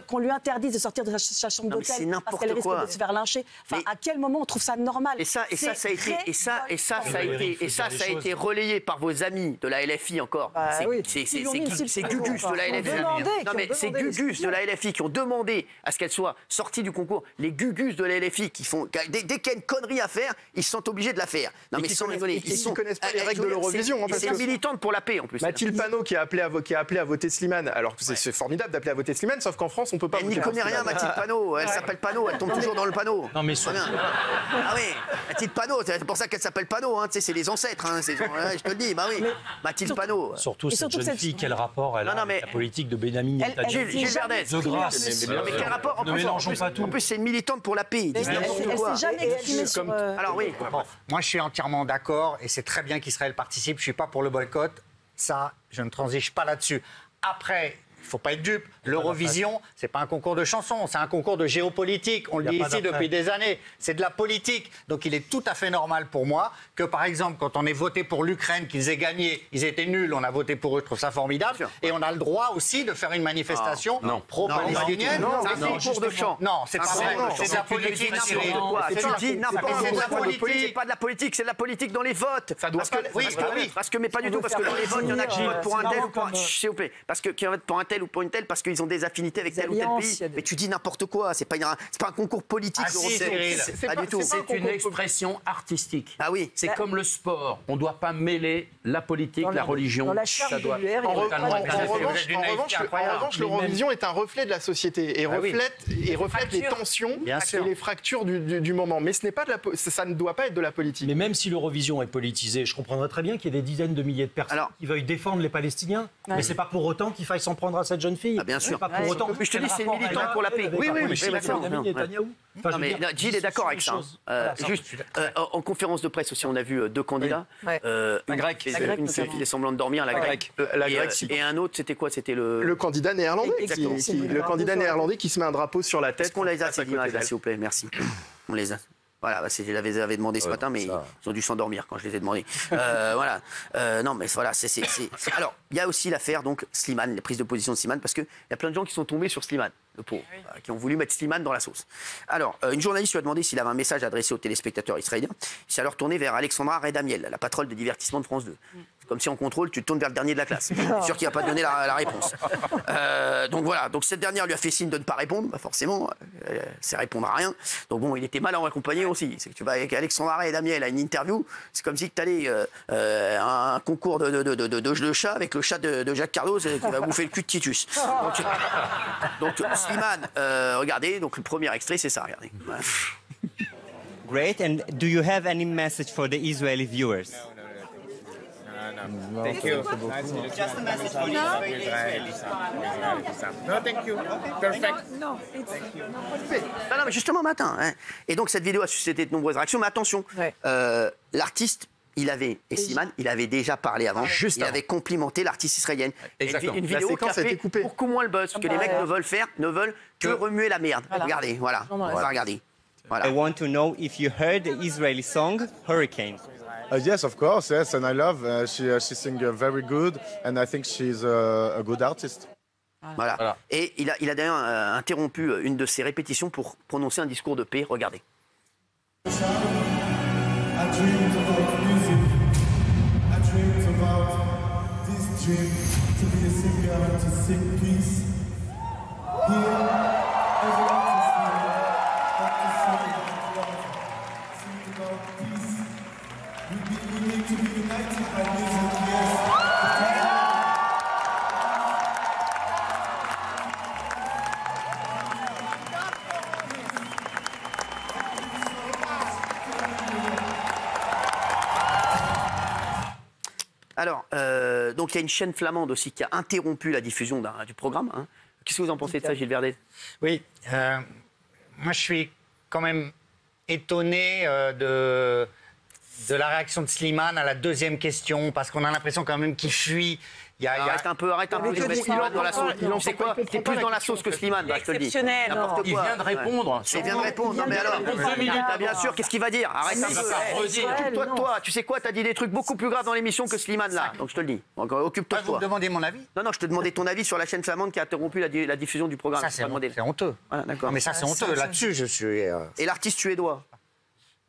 qu'on lui interdise de sortir de sa chambre d'hôtel parce qu'elle risque de se faire lyncher. Enfin, à quel moment on trouve ça normal? Et ça a été relayé par vos amis de la LFI encore. C'est Gugus de la LFI. Non mais c'est Gugus de la LFI qui ont demandé à ce qu'elle soit sortie du concours. Les Gugus de la LFI qui font dès qu'il y a une connerie à faire, ils se sentent obligés de la faire. Non mais sans rigoler, ils ne connaissent pas les règles de l'Eurovision. C'est militante pour la paix en plus. Mathilde Panot qui a appelé à voter Slimane. Alors que c'est formidable d'appeler à voter Slimane, sauf qu'en France on peut pas. Elle n'y connaît rien, Mathilde Panot. Elle s'appelle Panot. Elle tombe toujours dans le panneau. Non mais ah oui, Mathilde Panot. C'est pour ça qu'elle s'appelle Panot. Tu sais, c'est les ancêtres. Je te le dis. Bah oui, Mathilde Panot. Surtout cette jeune fille, quel rapport elle a avec la politique de Benyamin Netanyahu? Gilles Verdez. De grâce. Mais quel rapport? Ne mélangeons pas tout. En plus, c'est une militante pour la paix. Elle s'est jamais exprimée sur... Alors oui. Moi, je suis entièrement d'accord et c'est très bien qu'Israël participe. Je ne suis pas pour le boycott. Ça, je ne transige pas là-dessus. Après, il ne faut pas être dupe. L'Eurovision, ce n'est pas un concours de chansons, c'est un concours de géopolitique. On le dit ici depuis des années. C'est de la politique. Donc il est tout à fait normal pour moi que, par exemple, quand on est voté pour l'Ukraine, qu'ils aient gagné, ils étaient nuls, on a voté pour eux, je trouve ça formidable. Et on a le droit aussi de faire une manifestation pro-palestinienne. C'est un concours de chant. Non, c'est pas vrai. C'est de la politique. Tu dis n'importe quoi. C'est pas de la politique, c'est de la politique dans les votes. Parce que, mais pas du tout, parce que dans les votes, il y en a qui votent pour un tel ou pour un... S'il vous plaît. Parce que qui votent pour un tel ou pour une telle, parce qu'ils ont des affinités avec tel ou tel pays. Mais tu dis n'importe quoi, c'est pas un concours politique. Pas du tout. C'est une expression artistique. Ah oui. C'est comme le sport. On ne doit pas mêler la politique, la religion. Dans la charte de l'UR, en revanche, l'Eurovision est un reflet de la société et reflète les tensions et les fractures du moment. Mais ça ne doit pas être de la politique. Mais même si l'Eurovision est politisée, je comprendrais très bien qu'il y ait des dizaines de milliers de personnes qui veuillent défendre les Palestiniens. Mais c'est pas pour autant qu'il faille s'en prendre à cette jeune fille. Ah, bien sûr. Pas pour autant. Mais je te dis, c'est militant pour la paix. Oui, mais Gilles est d'accord avec ça. Juste, en conférence de presse aussi, on a vu deux candidats. Un grec. Une qui fait semblant de dormir, la grecque. Et un autre, c'était quoi? C'était le candidat néerlandais. Le candidat néerlandais qui se met un drapeau sur la tête. Est-ce qu'on les a, ces images, s'il vous plaît? Merci. On les a. Voilà, je l'avais demandé ce matin, mais ils ont dû s'endormir quand je les ai demandés. Voilà. Non, mais voilà, Alors, il y a aussi l'affaire, donc, Slimane, les prises de position de Slimane, parce qu'il y a plein de gens qui sont tombés sur Slimane, le pauvre, qui ont voulu mettre Slimane dans la sauce. Alors, une journaliste lui a demandé s'il avait un message adressé aux téléspectateurs israéliens. Il s'est alors tourné vers Alexandra Redamiel, la patronne de divertissement de France 2. Comme si en contrôle, tu te tournes vers le dernier de la classe. Je suis sûr qu'il n'a pas donné la réponse. Donc voilà, donc cette dernière lui a fait signe de ne pas répondre, forcément, c'est répondre à rien. Donc bon, il était mal accompagné aussi. C'est que tu vas avec Alexandra et Damiel à une interview, c'est comme si tu allais à un concours de chat avec le chat de Jacques Cardos qui va bouffer le cul de Titus. Donc Slimane, regardez, donc le premier extrait, c'est ça, regardez. Great, and do you have any message for the Israeli viewers? No, thank you. Just a message for the Israelis. No, thank you. Perfect. Non, mais justement, matin. Et donc, cette vidéo a suscité de nombreuses réactions. Mais attention, l'artiste, Slimane, il avait déjà parlé avant. Il avait complimenté l'artiste israélienne. Exactement. Une vidéo qui a fait beaucoup moins le buzz. Parce que les mecs ne veulent que remuer la merde. Regardez, voilà. On va regarder. I want to know if you heard the Israeli song Hurricane. Yes, of course, yes, and I love. She sings very good, and I think she's a good artist. Voilà. Et il a d'ailleurs interrompu une de ses répétitions pour prononcer un discours de paix. Regardez. Alors, donc il y a une chaîne flamande aussi qui a interrompu la diffusion du programme. Hein. Qu'est-ce que vous en pensez de ça, Gilles Verdez? Oui, moi je suis quand même étonné de la réaction de Slimane à la deuxième question, parce qu'on a l'impression quand même qu'il fuit. Arrête un peu de mettre Slimane dans la sauce. C'est quoi? T'es plus dans la sauce que Slimane, je te le dis. Exceptionnel. Il vient de répondre. Il vient de répondre. Non, mais alors, 2 minutes. Bien sûr, qu'est-ce qu'il va dire? Arrête un peu. Toi, tu sais quoi? T'as dit des trucs beaucoup plus graves dans l'émission que Slimane, là. Donc je te le dis. Occupe-toi de toi. Vous me demandez mon avis? Non, je te demandais ton avis sur la chaîne flamande qui a interrompu la diffusion du programme. Ça, c'est honteux. Voilà, d'accord. Mais ça, c'est honteux. Là-dessus, je suis... Et l'artiste suédois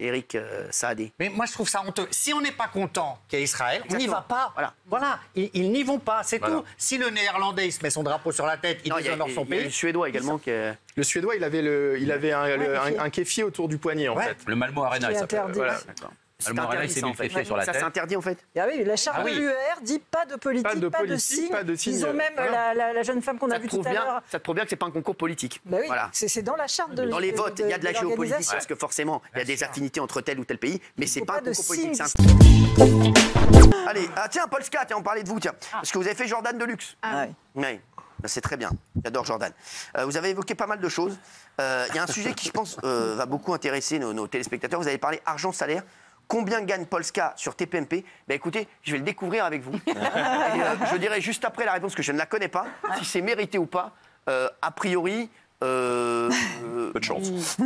Eric Saadé. Mais moi, je trouve ça honteux. Si on n'est pas content qu'il y ait Israël, on n'y va pas. Voilà. Ils n'y vont pas, c'est tout. Si le Néerlandais, il se met son drapeau sur la tête, il déshonore son pays. Il y a le Suédois également qui est... Le Suédois, il avait un kéfier autour du poignet, en fait. Le Malmo Arena, il s'appelle. Voilà. C'est interdit, ça, en fait. Sur la ça tête. c'est interdit en fait. Ah oui, la charte de l'UER dit pas de politique, pas de signe. Ils ont même la jeune femme qu'on a vue tout à l'heure. Ça te prouve bien que c'est pas un concours politique. Bah oui, voilà. C'est dans la charte de. Dans les votes, il y a de la géopolitique parce que forcément, il y a des affinités entre tel ou tel pays, mais c'est pas un concours politique. Allez, tiens, Polska, on parlait de vous, tiens, parce que vous avez fait Jordan Deluxe. Oui. C'est très bien, j'adore Jordan. Vous avez évoqué pas mal de choses. Il y a un sujet qui, je pense, va beaucoup intéresser nos téléspectateurs. Vous avez parlé argent-salaire. Combien gagne Polska sur TPMP? Écoutez, je vais le découvrir avec vous. Et, je dirai juste après la réponse que je ne la connais pas, si c'est mérité ou pas. A priori... peu de chance.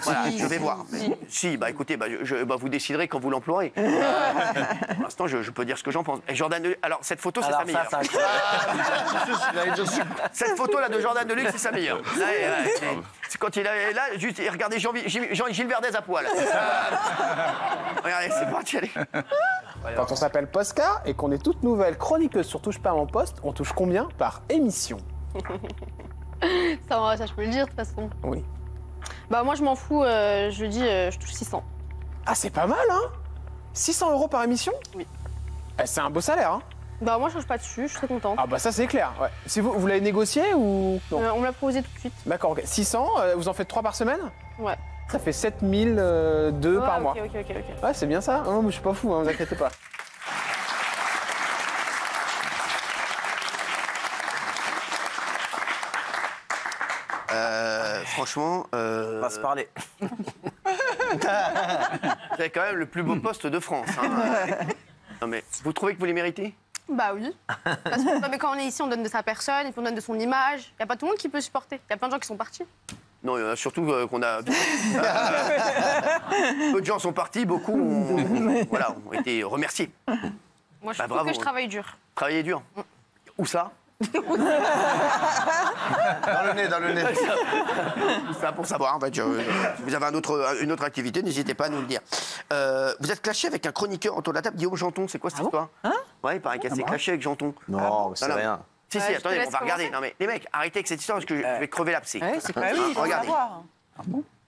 Voilà, je vais voir. Si, écoutez, vous déciderez quand vous l'emploierez. Pour l'instant, je peux dire ce que j'en pense. Et Jordan Deluxe, alors cette photo, c'est sa meilleure. Cette photo-là de Jordan Deluxe, c'est sa meilleure. C'est quand il est là, juste, regardez Gilles Verdez à poil. Regardez, c'est parti, allez. Quand on s'appelle Polska et qu'on est toute nouvelle chroniqueuse sur Touche pas à mon poste, on touche combien par émission? Ça, je peux le dire de toute façon. Oui. Moi, je m'en fous. Je dis, je touche 600. Ah, c'est pas mal, hein? 600 € par émission? Oui. C'est un beau salaire, hein? Moi, je change pas dessus. Je suis très contente. Ah, ça, c'est clair. Ouais. Si vous l'avez négocié ou non? On me l'a proposé tout de suite. D'accord, ok. 600, vous en faites 3 par semaine? Ouais. Ça fait 7002 par mois. Ok. Ouais, c'est bien ça. Non, mais je suis pas fou, hein, vous inquiétez pas. Franchement... On va se parler. C'est quand même le plus beau poste de France. Non, mais vous trouvez que vous les méritez? Bah oui. Parce que mais quand on est ici, on donne de sa personne, et puis on donne de son image. Il n'y a pas tout le monde qui peut supporter. Il y a plein de gens qui sont partis. Non, il y en a surtout qu'on a... Peu de gens sont partis, beaucoup ont été remerciés. Moi, je trouve que je travaille dur. Travailler dur? Où ça? Dans le nez. Ça pour savoir. Si vous avez une autre activité, n'hésitez pas à nous le dire. Vous êtes clashé avec un chroniqueur autour de la table, Guillaume Janton. C'est quoi cette histoire? Ouais, il paraît qu'elle s'est clashée avec Janton. Non, c'est rien. Si, attendez, on va regarder. Non, mais les mecs, arrêtez avec cette histoire parce que je vais crever l'abcès. C'est pas lui, regardez.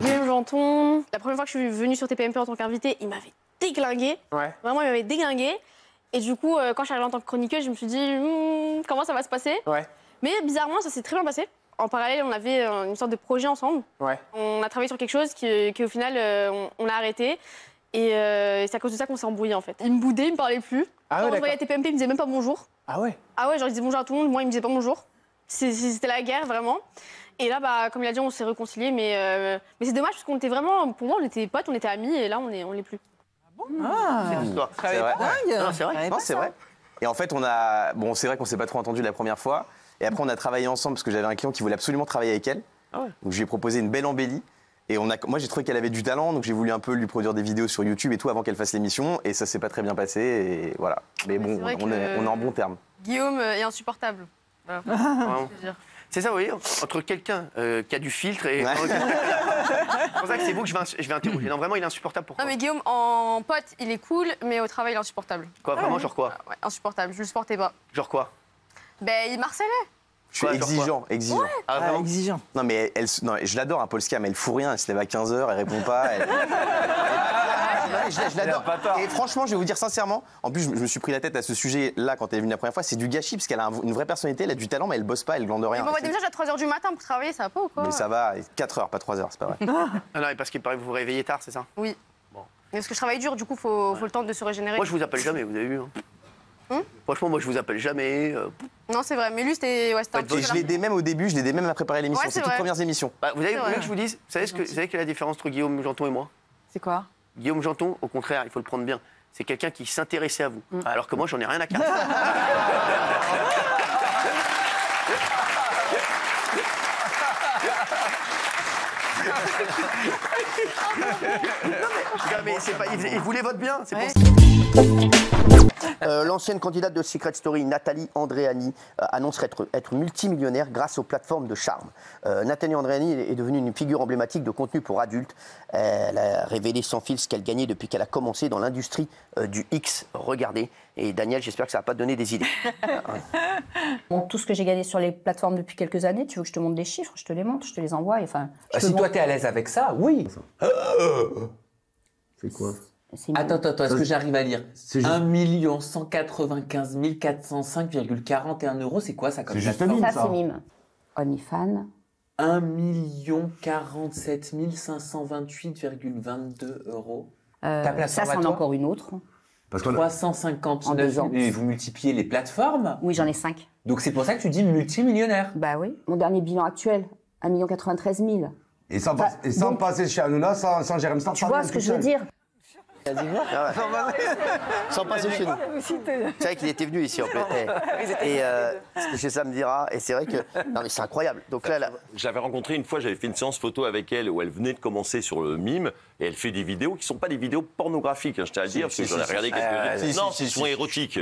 Guillaume Janton, la première fois que je suis venue sur TPMP en tant qu'invité, il m'avait déglingué. Ouais. Vraiment, il m'avait déglingué. Et du coup, quand je suis arrivée en tant que chroniqueuse, je me suis dit, comment ça va se passer? Ouais. Mais bizarrement, ça s'est très bien passé. En parallèle, on avait une sorte de projet ensemble. Ouais. On a travaillé sur quelque chose qui au final, on l'a arrêté. Et c'est à cause de ça qu'on s'est embrouillé, en fait. Il me boudait, il me parlait plus. Quand on se voyait à TPMP, il me disait même pas bonjour. Ah ouais? Ah ouais, genre il disait bonjour à tout le monde, moi il me disait pas bonjour. C'était la guerre, vraiment. Et là, comme il a dit, on s'est réconciliés. Mais c'est dommage, parce qu'on était vraiment, pour moi, on était potes, on était amis, et là, on l'est plus. C'est vrai. Non, c'est vrai. Non, c'est vrai. Et en fait, c'est vrai qu'on s'est pas trop entendu la première fois. Et après, on a travaillé ensemble parce que j'avais un client qui voulait absolument travailler avec elle. Donc, je lui ai proposé une belle embellie. Et moi, j'ai trouvé qu'elle avait du talent, donc j'ai voulu un peu lui produire des vidéos sur YouTube et tout avant qu'elle fasse l'émission. Et ça s'est pas très bien passé. Et voilà. Mais bon, on est en bon terme. Guillaume est insupportable. Voilà. C'est ça, vous voyez, entre quelqu'un qui a du filtre et... C'est pour ça que c'est vous que je vais interroger. Non, vraiment, il est insupportable. Pourquoi? Non, mais Guillaume, en pote, il est cool, mais au travail, il est insupportable. Quoi, vraiment, genre quoi? Ouais, insupportable, je le supportais pas. Genre quoi? Il marcelait. Je suis exigeant. Ouais. Ah, vraiment? Exigeant. Non, mais je l'adore, hein, Polska, mais elle fout rien. Elle se lève à 15h, elle répond pas. Je l'adore. Et franchement, je vais vous dire sincèrement, en plus, je me suis pris la tête à ce sujet-là quand elle est venue la première fois. C'est du gâchis, parce qu'elle a une vraie personnalité, elle a du talent, mais elle bosse pas, elle glande rien. Il m'envoie des messages à 3h du matin pour travailler, ça va pas ou quoi? Mais ça va, 4h, pas 3h, c'est pas vrai. Ah non, parce qu'il paraît que vous vous réveillez tard, c'est ça? Oui. Bon. Mais parce que je travaille dur, du coup, faut le temps de se régénérer. Moi, je vous appelle jamais, vous avez vu. Franchement, moi, je vous appelle jamais. Non, c'est vrai, mais lui, c'était un peu... Et je l'ai aidé même au début, je l'ai aidé même à préparer l'émission, c'est toutes les premières émissions. Vous voulez que je vous dise, vous savez quelle est la différence entre Guillaume Janton et moi? C'est quoi? Guillaume Janton, au contraire, il faut le prendre bien. c'est quelqu'un qui s'intéressait à vous. Alors que moi, j'en ai rien à carrer. Non, mais c'est pas, il voulait votre bien, c'est pour ça. L'ancienne candidate de Secret Story, Nathalie Andréani, annonce être multimillionnaire grâce aux plateformes de charme. Nathalie Andréani est devenue une figure emblématique de contenu pour adultes. Elle a révélé sans fil ce qu'elle gagnait depuis qu'elle a commencé dans l'industrie du X. Regardez. Et Daniel, j'espère que ça va pas te donner des idées. Bon, tout ce que j'ai gagné sur les plateformes depuis quelques années, tu veux que je te montre des chiffres, je te les montre, je te les envoie. Enfin, si toi, tu es à l'aise avec ça, oui. C'est quoi? Attends, est-ce que j'arrive à lire 1 195 405,41 €, c'est quoi ça comme C'est juste mime, ça. Ça, c'est mime. OnlyFans. 1 047 528,22 €. Ça, c'en est encore une autre. Parce 359 000. Et vous multipliez les plateformes? Oui, j'en ai 5. Donc c'est pour ça que tu dis multimillionnaire? Bah oui. Mon dernier bilan actuel, 1 93 000. Et sans passer chez Hanouna, sans Jérém Star. Tu vois ce que je veux dire? Sans passer chez nous. C'est vrai qu'il était venu ici en fait. Et c'était chez Sam Dira. Et c'est vrai que. Non, mais c'est incroyable. Donc là. J'avais rencontré une fois, j'avais fait une séance photo avec elle où elle venait de commencer sur le mime. Et elle fait des vidéos qui ne sont pas des vidéos pornographiques, je tiens à le dire, parce que j'en ai regardé quelques-unes. Non, ils sont érotiques.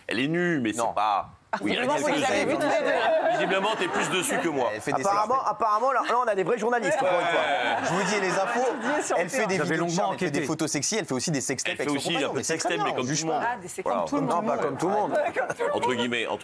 Elle est nue, mais c'est pas. Oui, visiblement, t'es plus dessus que moi. Apparemment, là, on a des vrais journalistes. Encore une fois. Je vous dis les infos. Elle fait des vidéos, elle fait des photos sexy, elle fait aussi des sextapes. Elle fait aussi un peu de sextape, mais comme tout le monde. Non, pas comme tout le monde. Entre guillemets. En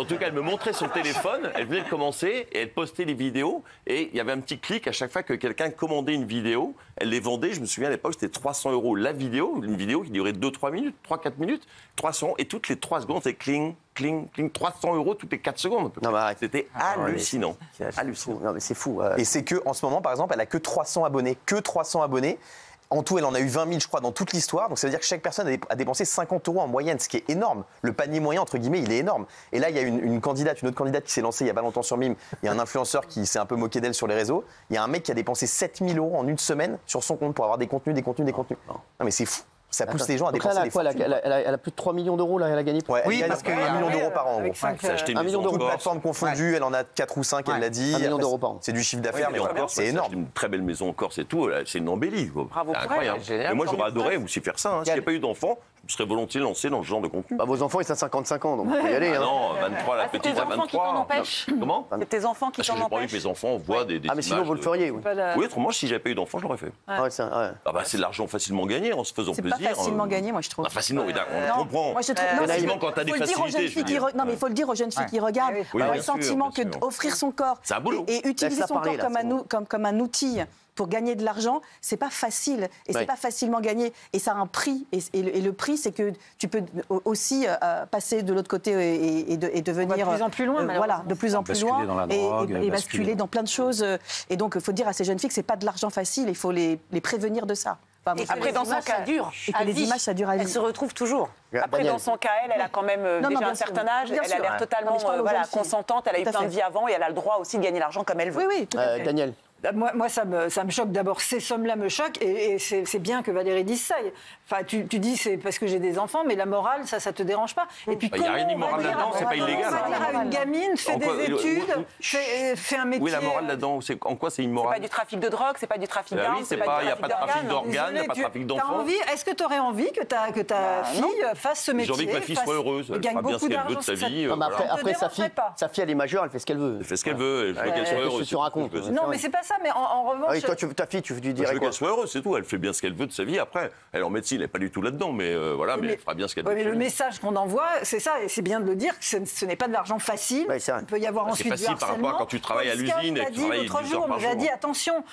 tout cas, elle me montrait son téléphone. Elle venait de commencer et elle postait les vidéos. Et il y avait un petit clic à chaque fois que quelqu'un commandait une vidéo. Elle les vendait. Je me souviens à l'époque, c'était 300 € la vidéo, une vidéo qui durait 2-3 minutes, 3-4 minutes, 300 et toutes les 3 secondes, c'est cling. 300 € toutes les 4 secondes. C'était hallucinant. Hallucinant. Non, mais c'est fou. Et c'est que en ce moment, par exemple, elle a que 300 abonnés. Que 300 abonnés. En tout, elle en a eu 20 000, je crois, dans toute l'histoire. Donc ça veut dire que chaque personne a dépensé 50 € en moyenne, ce qui est énorme. Le panier moyen, entre guillemets, il est énorme. Et là, il y a une autre candidate qui s'est lancée il y a pas longtemps sur Mime. Il y a un influenceur qui s'est un peu moqué d'elle sur les réseaux. Il y a un mec qui a dépensé 7 000 € en une semaine sur son compte pour avoir des contenus. Non, mais c'est fou. Ça pousse les gens à dépenser des fortunes. Elle a plus de 3 millions d'euros, là, elle a gagné. Oui, parce qu'il y a 1 million d'euros par an, en gros. 1 million d'euros. Toutes plateformes confondues, elle en a 4 ou 5, elle l'a dit. 1 million d'euros par an. C'est du chiffre d'affaires, mais encore, c'est énorme. Une très belle maison en Corse et tout, c'est une embellie. Bravo pour incroyable. Et moi, j'aurais adoré aussi faire ça. S'il n'y a pas eu d'enfants, je me serais volontiers lancé dans ce genre de contenu. Vos enfants, ils ont 55 ans, donc vous pouvez y aller. Non, 23, la petite à 23. Comment? C'est tes enfants qui t'en empêchent? J'ai pas envie que mes enfants voient des mais sinon, vous le feriez, oui. Oui, autrement, si j'avais pas eu d'enfants, je l'aurais fait. C'est de l'argent facilement gagné en se faisant plaisir. C'est pas facilement gagné, moi, je trouve. Facilement, on comprend. Moi, je trouve. Facilement, quand t'as des facilités. Non, mais il faut le dire aux jeunes filles qui regardent. Le sentiment que offrir son corps et utiliser son corps comme un outil pour gagner de l'argent, c'est pas facile et c'est pas facilement gagné et ça a un prix et le prix c'est que tu peux aussi passer de l'autre côté et devenir de plus en plus loin, voilà, de plus en plus loin et basculer dans plein de choses et donc il faut dire à ces jeunes filles que c'est pas de l'argent facile, il faut les prévenir de ça. Et après, dans son cas, ça dure. Et que les images, ça dure à vie. Elle se retrouve toujours. Après, dans son cas, elle a quand même déjà un certain âge. Elle a l'air totalement consentante. Elle a eu plein de vie avant et elle a le droit aussi de gagner l'argent comme elle veut. Oui, tout à fait. Daniel. Moi, ça me choque. D'abord, ces sommes-là me choquent et c'est bien que Valérie dise ça. Enfin, tu dis c'est parce que j'ai des enfants, mais la morale, ça te dérange pas. Et puis, il n'y a rien d'immoral là-dedans, c'est pas illégal. On va dire à une gamine, fais des études, fais un métier. Oui, la morale là-dedans, en quoi c'est immoral? C'est pas du trafic de drogue, c'est pas du trafic d'armes, il n'y a pas de trafic d'organes, il n'y a pas de trafic d'enfants. Est-ce que tu aurais envie que ta fille fasse ce métier? J'ai envie que ma fille soit heureuse, elle fera bien ce qu'elle veut de sa vie. Après, sa fille, elle est majeure, elle fait ce qu'elle veut. Elle fait ce qu'elle veut, elle veut qu'elle soit heureuse. Tu racontes. Non, mais c'est pas ça, mais en revanche. Toi, ta fille, tu lui dirais quoi? Je veux qu'elle soit heureuse, c'est tout. Elle fait bien ce qu'elle veut de sa vie. Après, elle est en médecine, elle n'est pas du tout là-dedans, mais voilà, mais elle fera bien ce qu'elle veut. Mais le message qu'on envoie, c'est ça, et c'est bien de le dire, que ce n'est pas de l'argent facile. Il peut y avoir ensuite du harcèlement. C'est facile par rapport à quand tu travailles à l'usine et que tu travailles 12 heures par jour. Il a dit attention,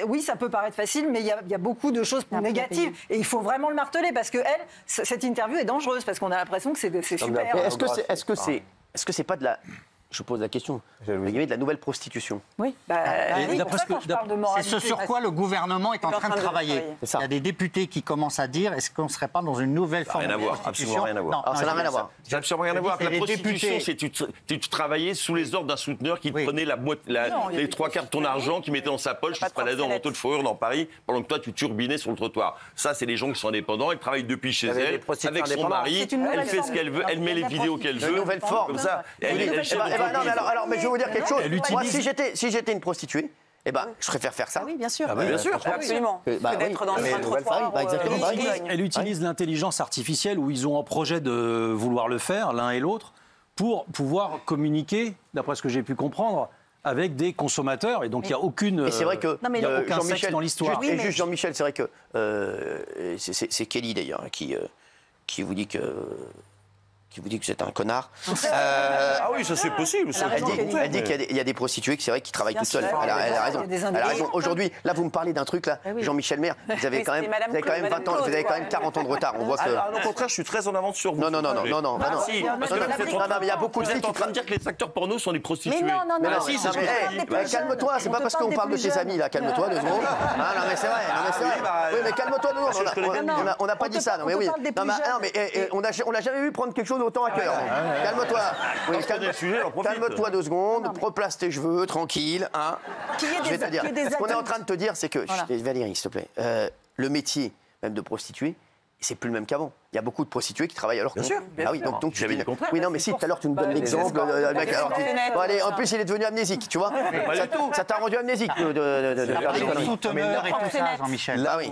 oui, ça peut paraître facile, mais il y a beaucoup de choses négatives. Et il faut vraiment le marteler parce que cette interview est dangereuse parce qu'on a l'impression que c'est super. Est-ce que c'est pas de la... je pose la question, de la nouvelle prostitution. Oui, c'est ce sur quoi le gouvernement est en train de travailler. Il y a des députés qui commencent à dire, est-ce qu'on ne serait pas dans une nouvelle forme de prostitution? Absolument rien à voir. Non, ça n'a rien à voir. Ça n'a absolument rien à voir. La prostitution, c'est tu travaillais sous les ordres d'un souteneur qui te prenait les 3 quarts de ton argent, qui mettait dans sa poche, qui se baladait en manteau de fourrure dans Paris, pendant que toi, tu turbinais sur le trottoir. Ça, c'est les gens qui sont indépendants, ils travaillent depuis chez elle, avec son mari, elle fait ce qu'elle veut, elle met les vidéos qu'elle veut. Une nouvelle forme. Comme ça. Non, mais je vais vous dire quelque chose. Moi, si j'étais une prostituée, je préfère faire ça. Oui, bien sûr. Bien sûr, absolument. D'être dans un trottoir. Elle utilise l'intelligence artificielle où ils ont en projet de vouloir le faire, l'un et l'autre, pour pouvoir communiquer, d'après ce que j'ai pu comprendre, avec des consommateurs. Et donc, il n'y a aucune, c'est vrai que aucun sexe dans l'histoire. Et juste Jean-Michel, c'est vrai que c'est Kelly, d'ailleurs, qui vous dit que vous êtes un connard. Ah oui, ça c'est possible. Elle dit qu'il y a des prostituées c'est vrai qui travaillent toutes seules. Elle a raison. Aujourd'hui, là vous me parlez d'un truc là, Jean-Michel Maire, vous avez quand même 20 ans, vous avez quand même 40 ans de retard. On voit que. Au contraire, je suis très en avance sur vous. Non. Mais il y a beaucoup de filles qui sont en train de dire que les acteurs porno sont des prostituées. Mais non. Calme-toi, c'est pas parce qu'on parle de ses amis là. Calme-toi 2 secondes. Non mais c'est vrai. Oui, mais calme-toi 2 secondes. On n'a pas dit ça. Non mais oui. Non mais on n'a jamais vu prendre quelque chose autant à cœur. Calme-toi. Calme-toi 2 secondes. Replace tes cheveux, tranquille. Je vais te dire. Ce qu'on est en train de te dire, c'est que Valérie, s'il te plaît, le métier même de prostituée, c'est plus le même qu'avant. Il y a beaucoup de prostituées qui travaillent alors que. Bien sûr. Ah oui, donc tu dis. Oui, non, mais si tout à l'heure tu nous donnes l'exemple. Allez, en plus il est devenu amnésique, tu vois. Ça t'a rendu amnésique de faire des conneries. Souteneur et tout ça, Jean-Michel. Là, oui.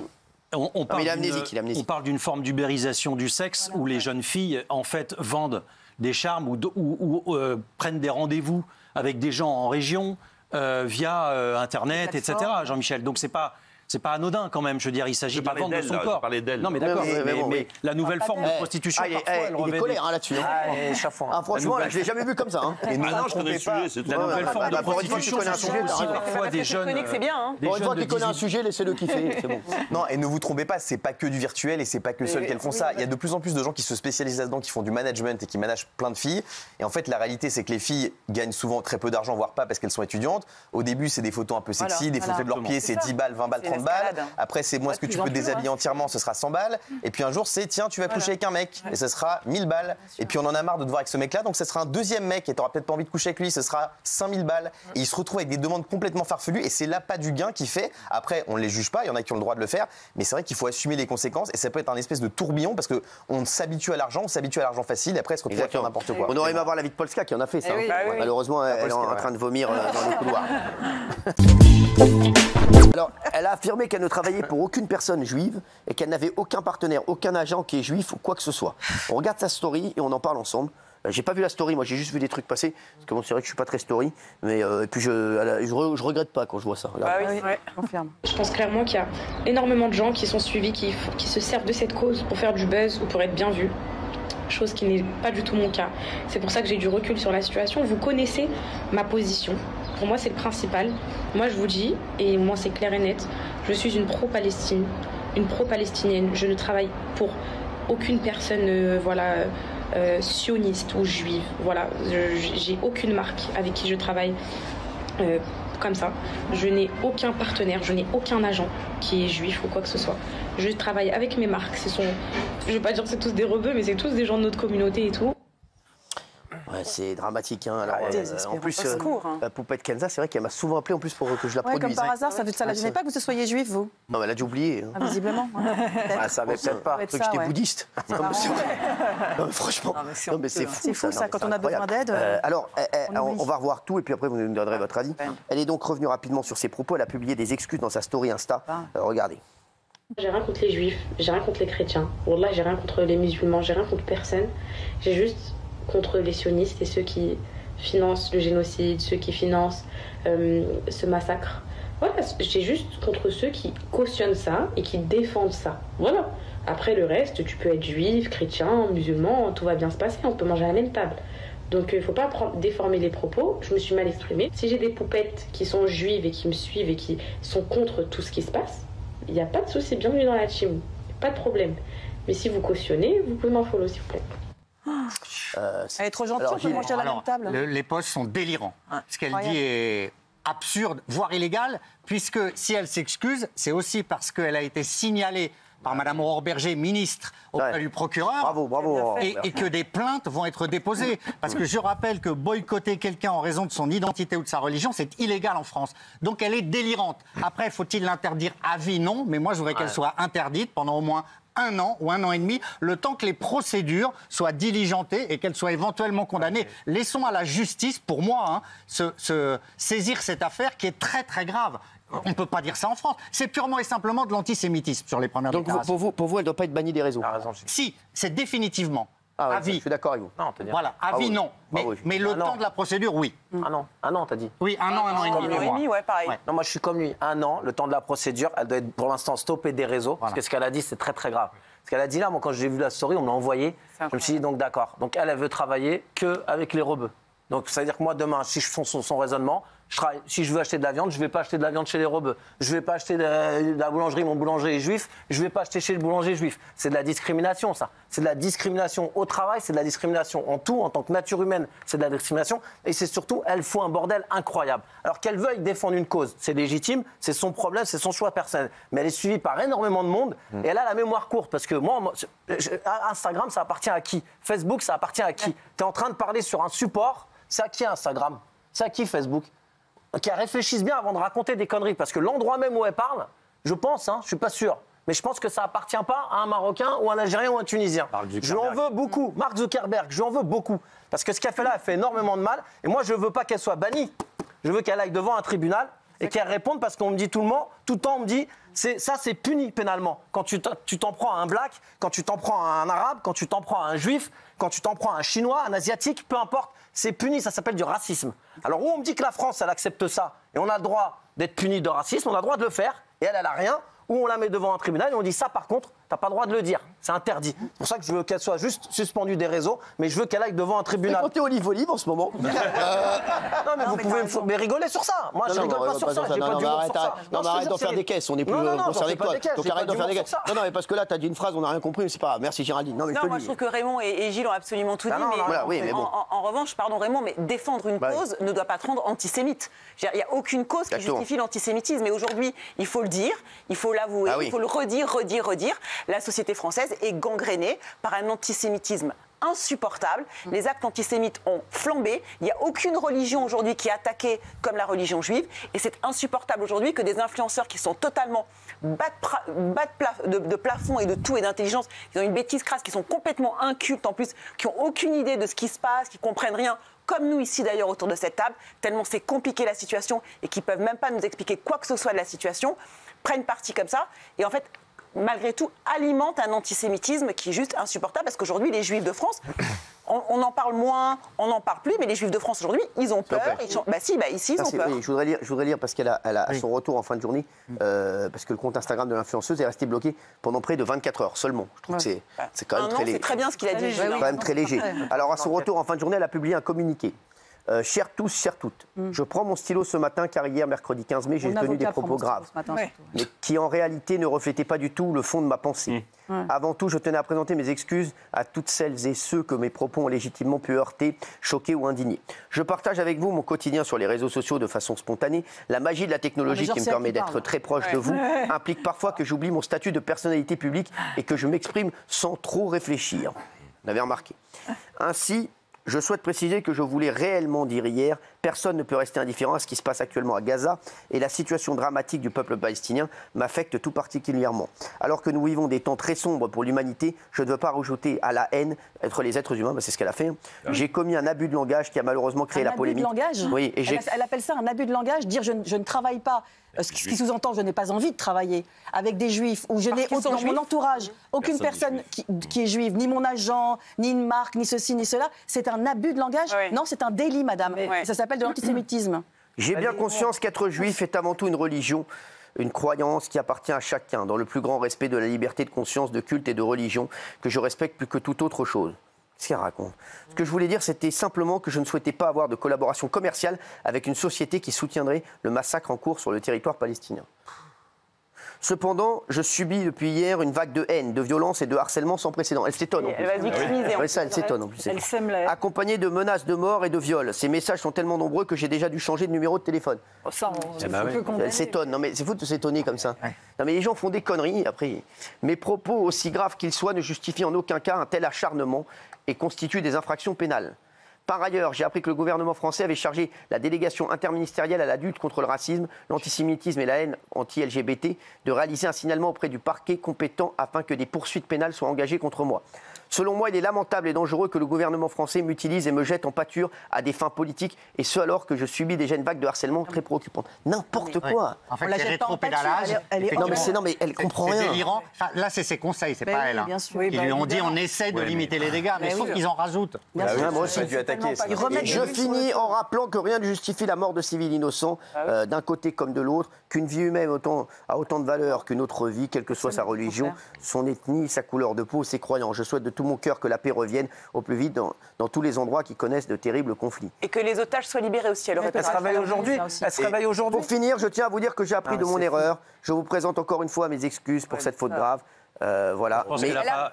On parle d'une forme d'ubérisation du sexe où les jeunes filles, en fait, vendent des charmes ou prennent des rendez-vous avec des gens en région via Internet, etc. Jean-Michel. Donc, c'est pas anodin quand même, je veux dire, il s'agit de la vente de son corps. Non mais d'accord, mais la nouvelle forme de prostitution, il est colère là-dessus. Franchement, je l'ai jamais vu comme ça. Non, je connais le sujet, c'est tout. La nouvelle forme de prostitution, c'est aussi parfois des jeunes... c'est bien. Pour une fois qu'il connaît un sujet, laissez-le kiffer, c'est bon. Non, et ne vous trompez pas, c'est pas que du virtuel et c'est pas que seules qu'elles font ça. Il y a de plus en plus de gens qui se spécialisent là-dedans, qui font du management et qui managent plein de filles. Et en fait, la réalité, c'est que les filles gagnent souvent très peu d'argent, voire pas parce qu'elles sont étudiantes. Au début, c'est des photos un peu sexy, des photos de leurs pieds, c'est 10 balles, 20 balles, 30 balles. Après, c'est moi, est-ce que tu peux te déshabiller entièrement, ce sera 100 balles. Et puis un jour, c'est tiens, tu vas coucher avec un mec, et ce sera 1000 balles. Et puis on en a marre de te voir avec ce mec-là, donc ce sera un deuxième mec, et tu n'auras peut-être pas envie de coucher avec lui, ce sera 5000 balles. Et il se retrouve avec des demandes complètement farfelues, et c'est là pas du gain qui fait. Après, on ne les juge pas, il y en a qui ont le droit de le faire, mais c'est vrai qu'il faut assumer les conséquences, et ça peut être un espèce de tourbillon, parce qu'on s'habitue à l'argent, facile, et après, se retrouve à faire n'importe quoi. On aurait aimé avoir la vie de Polska qui en a fait ça. Malheureusement, elle est en train de vomir dans le couloir. Alors, elle a affirmé qu'elle ne travaillait pour aucune personne juive et qu'elle n'avait aucun partenaire, aucun agent qui est juif ou quoi que ce soit. On regarde sa story et on en parle ensemble. J'ai pas vu la story, moi j'ai juste vu des trucs passer. Parce que bon, c'est vrai que je suis pas très story, mais et puis je regrette pas quand je vois ça. Confirme. Je pense clairement qu'il y a énormément de gens qui sont suivis, qui se servent de cette cause pour faire du buzz ou pour être bien vus. Chose qui n'est pas du tout mon cas. C'est pour ça que j'ai du recul sur la situation. Vous connaissez ma position. Pour moi, c'est le principal. Moi, je vous dis, et moi, c'est clair et net, je suis une pro-Palestine, une pro-palestinienne. Je ne travaille pour aucune personne sioniste ou juive. Voilà, j'ai aucune marque avec qui je travaille comme ça. Je n'ai aucun partenaire, je n'ai aucun agent qui est juif ou quoi que ce soit. Je travaille avec mes marques. Je ne vais pas dire que c'est tous des rebeux, mais c'est tous des gens de notre communauté et tout. Ouais, c'est dramatique. Alors, en plus, Poupette Kenza, c'est vrai qu'elle m'a souvent appelé en plus pour que je la produise. Comme par hasard, ça ne la gênait pas que vous soyez juif, vous? Non, elle a dû oublier. Visiblement. Ça avait peut-être pas. Je crois que j'étais bouddhiste. Non, franchement, c'est fou. C'est fou ça, quand on a besoin d'aide. Alors, on va revoir tout et puis après vous nous donnerez votre avis. Elle est donc revenue rapidement sur ses propos. Elle a publié des excuses dans sa story Insta. Regardez. J'ai rien contre les juifs, j'ai rien contre les chrétiens. Wallah, j'ai rien contre les musulmans, j'ai rien contre personne. J'ai juste contre les sionistes et ceux qui financent le génocide, ceux qui financent ce massacre. Voilà, j'ai juste contre ceux qui cautionnent ça et qui défendent ça. Voilà. Après le reste, tu peux être juif, chrétien, musulman, tout va bien se passer, on peut manger à la même table. Donc il ne faut pas déformer les propos, je me suis mal exprimée. Si j'ai des poupettes qui sont juives et qui me suivent et qui sont contre tout ce qui se passe, il n'y a pas de souci, bienvenue dans la team, pas de problème. Mais si vous cautionnez, vous pouvez m'en follow s'il vous plaît. Elle est trop gentille, on peut manger à la même table. Les posts sont délirants. Ce qu'elle dit est absurde, voire illégal, puisque si elle s'excuse, c'est aussi parce qu'elle a été signalée par Mme Aurore Berger, ministre auprès du procureur, bravo, et que des plaintes vont être déposées. Parce que je rappelle que boycotter quelqu'un en raison de son identité ou de sa religion, c'est illégal en France. Donc elle est délirante. Après, faut-il l'interdire à vie? Non, mais moi je voudrais qu'elle soit interdite pendant au moins 1 an ou 1 an et demi, le temps que les procédures soient diligentées et qu'elles soient éventuellement condamnées. Laissons à la justice, pour moi, se saisir cette affaire qui est très très grave. On ne peut pas dire ça en France. C'est purement et simplement de l'antisémitisme sur les premières déclarations. Donc pour vous, elle ne doit pas être bannie des réseaux. Si, c'est définitivement. À vie. Je suis d'accord avec vous. Non, voilà, à vie, non. Mais le temps de la procédure, oui. 1 an, t'as dit? Oui, 1 an, 1 an et demi. 1 an et demi, ouais, pareil. Non, moi, je suis comme lui. 1 an, le temps de la procédure, elle doit être pour l'instant stoppée des réseaux. Parce que ce qu'elle a dit, c'est très, très grave. Ce qu'elle a dit là, moi, quand j'ai vu la story, on me l'a envoyé. Je me suis dit, donc, d'accord. Donc, elle veut travailler qu'avec les rebeux. Donc, ça veut dire que moi, demain, si je fais son raisonnement, si je veux acheter de la viande, je ne vais pas acheter de la viande chez les rebeux. Je ne vais pas acheter de la boulangerie, mon boulanger est juif. Je ne vais pas acheter chez le boulanger juif. C'est de la discrimination, ça. C'est de la discrimination au travail, c'est de la discrimination en tout, en tant que nature humaine, c'est de la discrimination. Et c'est surtout, elle fout un bordel incroyable. Alors qu'elle veuille défendre une cause, c'est légitime, c'est son problème, c'est son choix personnel. Mais elle est suivie par énormément de monde et elle a la mémoire courte. Parce que moi, Instagram, ça appartient à qui? Facebook, ça appartient à qui? Tu es en train de parler sur un support, c'est à qui Instagram? C'est à qui Facebook? Qu'elle réfléchisse bien avant de raconter des conneries. Parce que l'endroit même où elle parle, je pense, je ne suis pas sûr, mais je pense que ça appartient pas à un Marocain ou un Algérien ou un Tunisien. Je lui en veux beaucoup. Mark Zuckerberg, je lui en veux beaucoup. Parce que ce qu'elle fait là, elle fait énormément de mal. Et moi, je ne veux pas qu'elle soit bannie. Je veux qu'elle aille devant un tribunal et qu'elle réponde parce qu'on me dit tout le temps, on me dit, ça c'est puni pénalement. Quand tu t'en prends à un black, quand tu t'en prends à un arabe, quand tu t'en prends à un juif, quand tu t'en prends à un chinois, un asiatique, peu importe, c'est puni, ça s'appelle du racisme. Alors où on me dit que la France, elle accepte ça, et on a le droit d'être puni de racisme, on a le droit de le faire, et elle a rien, ou on la met devant un tribunal et on dit ça par contre, t'as pas le droit de le dire, c'est interdit. C'est pour ça que je veux qu'elle soit juste suspendue des réseaux, mais je veux qu'elle aille devant un tribunal. Mais quand t'es olive en ce moment. Non mais vous pouvez rigoler sur ça. Moi je rigole pas sur ça, j'ai pas d'humour sur ça. Non mais arrête d'en faire des caisses, on est plus concernés que toi. Donc arrête d'en faire des caisses. Non mais parce que là t'as dit une phrase, on n'a rien compris, mais c'est pas grave. Merci Géraldine. Non moi je trouve que Raymond et Gilles ont absolument tout dit, mais en revanche, pardon Raymond, mais défendre une cause ne doit pas te rendre antisémite. Il n'y a aucune cause qui justifie l'antisémitisme. Et aujourd'hui, il faut le dire, il faut l'avouer, il faut le redire. La société française est gangrénée par un antisémitisme insupportable. Les actes antisémites ont flambé. Il n'y a aucune religion aujourd'hui qui est attaquée comme la religion juive. Et c'est insupportable aujourd'hui que des influenceurs qui sont totalement bas de plafond et de tout et d'intelligence, qui ont une bêtise crasse, qui sont complètement incultes en plus, qui n'ont aucune idée de ce qui se passe, qui ne comprennent rien, comme nous ici d'ailleurs autour de cette table, tellement c'est compliqué la situation et qui ne peuvent même pas nous expliquer quoi que ce soit de la situation, prennent parti comme ça et en fait, malgré tout, alimentent un antisémitisme qui est juste insupportable parce qu'aujourd'hui, les Juifs de France, on en parle moins, on n'en parle plus, mais les Juifs de France aujourd'hui, ils ont peur. Ici, ils ont peur. Oui, je voudrais lire parce qu'elle a à son retour en fin de journée, parce que le compte Instagram de l'influenceuse est resté bloqué pendant près de 24 heures seulement. Je trouve que c'est quand même très léger. C'est très bien ce qu'il a dit. C'est quand même très léger. Alors à son retour en fin de journée, elle a publié un communiqué. Chers tous, chères toutes, je prends mon stylo ce matin car hier, mercredi 15 mai, j'ai tenu des propos graves, mais qui en réalité ne reflétaient pas du tout le fond de ma pensée. Avant tout, je tenais à présenter mes excuses à toutes celles et ceux que mes propos ont légitimement pu heurter, choquer ou indigner. Je partage avec vous mon quotidien sur les réseaux sociaux de façon spontanée. La magie de la technologie qui me permet d'être très proche de vous implique parfois que j'oublie mon statut de personnalité publique et que je m'exprime sans trop réfléchir. Vous l'avez remarqué. Ainsi, je souhaite préciser que je voulais réellement dire hier, personne ne peut rester indifférent à ce qui se passe actuellement à Gaza et la situation dramatique du peuple palestinien m'affecte tout particulièrement. Alors que nous vivons des temps très sombres pour l'humanité, je ne veux pas rajouter à la haine entre les êtres humains, c'est ce qu'elle a fait. J'ai commis un abus de langage qui a malheureusement créé la polémique. Un abus de langage ? Oui, et elle appelle ça un abus de langage, dire je ne travaille pas. Ce qui sous-entend, je n'ai pas envie de travailler avec des juifs, ou je n'ai dans mon entourage aucune personne qui est juive, ni mon agent, ni une marque, ni ceci, ni cela. C'est un abus de langage ? Non, c'est un délit, madame. Ça s'appelle de l'antisémitisme. J'ai bien conscience qu'être juif est avant tout une religion, une croyance qui appartient à chacun, dans le plus grand respect de la liberté de conscience, de culte et de religion, que je respecte plus que toute autre chose. Qu'est-ce qu'elle raconte ? Ce que je voulais dire, c'était simplement que je ne souhaitais pas avoir de collaboration commerciale avec une société qui soutiendrait le massacre en cours sur le territoire palestinien. Cependant, je subis depuis hier une vague de haine, de violence et de harcèlement sans précédent. Elle s'étonne. Elle va victimiser. Oui, ça, elle s'étonne en plus. Elle sème la haine. Accompagnée de menaces de mort et de viol. Ces messages sont tellement nombreux que j'ai déjà dû changer de numéro de téléphone. Oh, ça, Elle s'étonne. Non, mais c'est fou de s'étonner comme ça. Non, mais les gens font des conneries après. Mes propos, aussi graves qu'ils soient, ne justifient en aucun cas un tel acharnement et constituent des infractions pénales. Par ailleurs, j'ai appris que le gouvernement français avait chargé la délégation interministérielle à la lutte contre le racisme, l'antisémitisme et la haine anti-LGBT de réaliser un signalement auprès du parquet compétent afin que des poursuites pénales soient engagées contre moi. Selon moi, il est lamentable et dangereux que le gouvernement français m'utilise et me jette en pâture à des fins politiques, et ce alors que je subis déjà une vague de harcèlement très préoccupante. N'importe quoi. En fait, c'est rétropédalage. Non, mais elle comprend rien. C'est délirant. Enfin, là, c'est ses conseils, c'est pas elle. Hein. Ils lui ont dit on essaie de limiter les dégâts, mais sauf qu'ils en rajoutent. Moi aussi, j'ai dû attaquer. Je finis en rappelant que rien ne justifie la mort de civils innocents, d'un côté comme de l'autre, qu'une vie humaine a autant de valeur qu'une autre vie, quelle que soit sa religion, son ethnie, sa couleur de peau, ses croyances. Je souhaite de tout mon cœur que la paix revienne au plus vite dans tous les endroits qui connaissent de terribles conflits. Et que les otages soient libérés aussi. Elle se réveille aujourd'hui. Elle se réveille aujourd'hui. Pour finir, je tiens à vous dire que j'ai appris de mon erreur. Je vous présente encore une fois mes excuses pour cette faute grave. Voilà,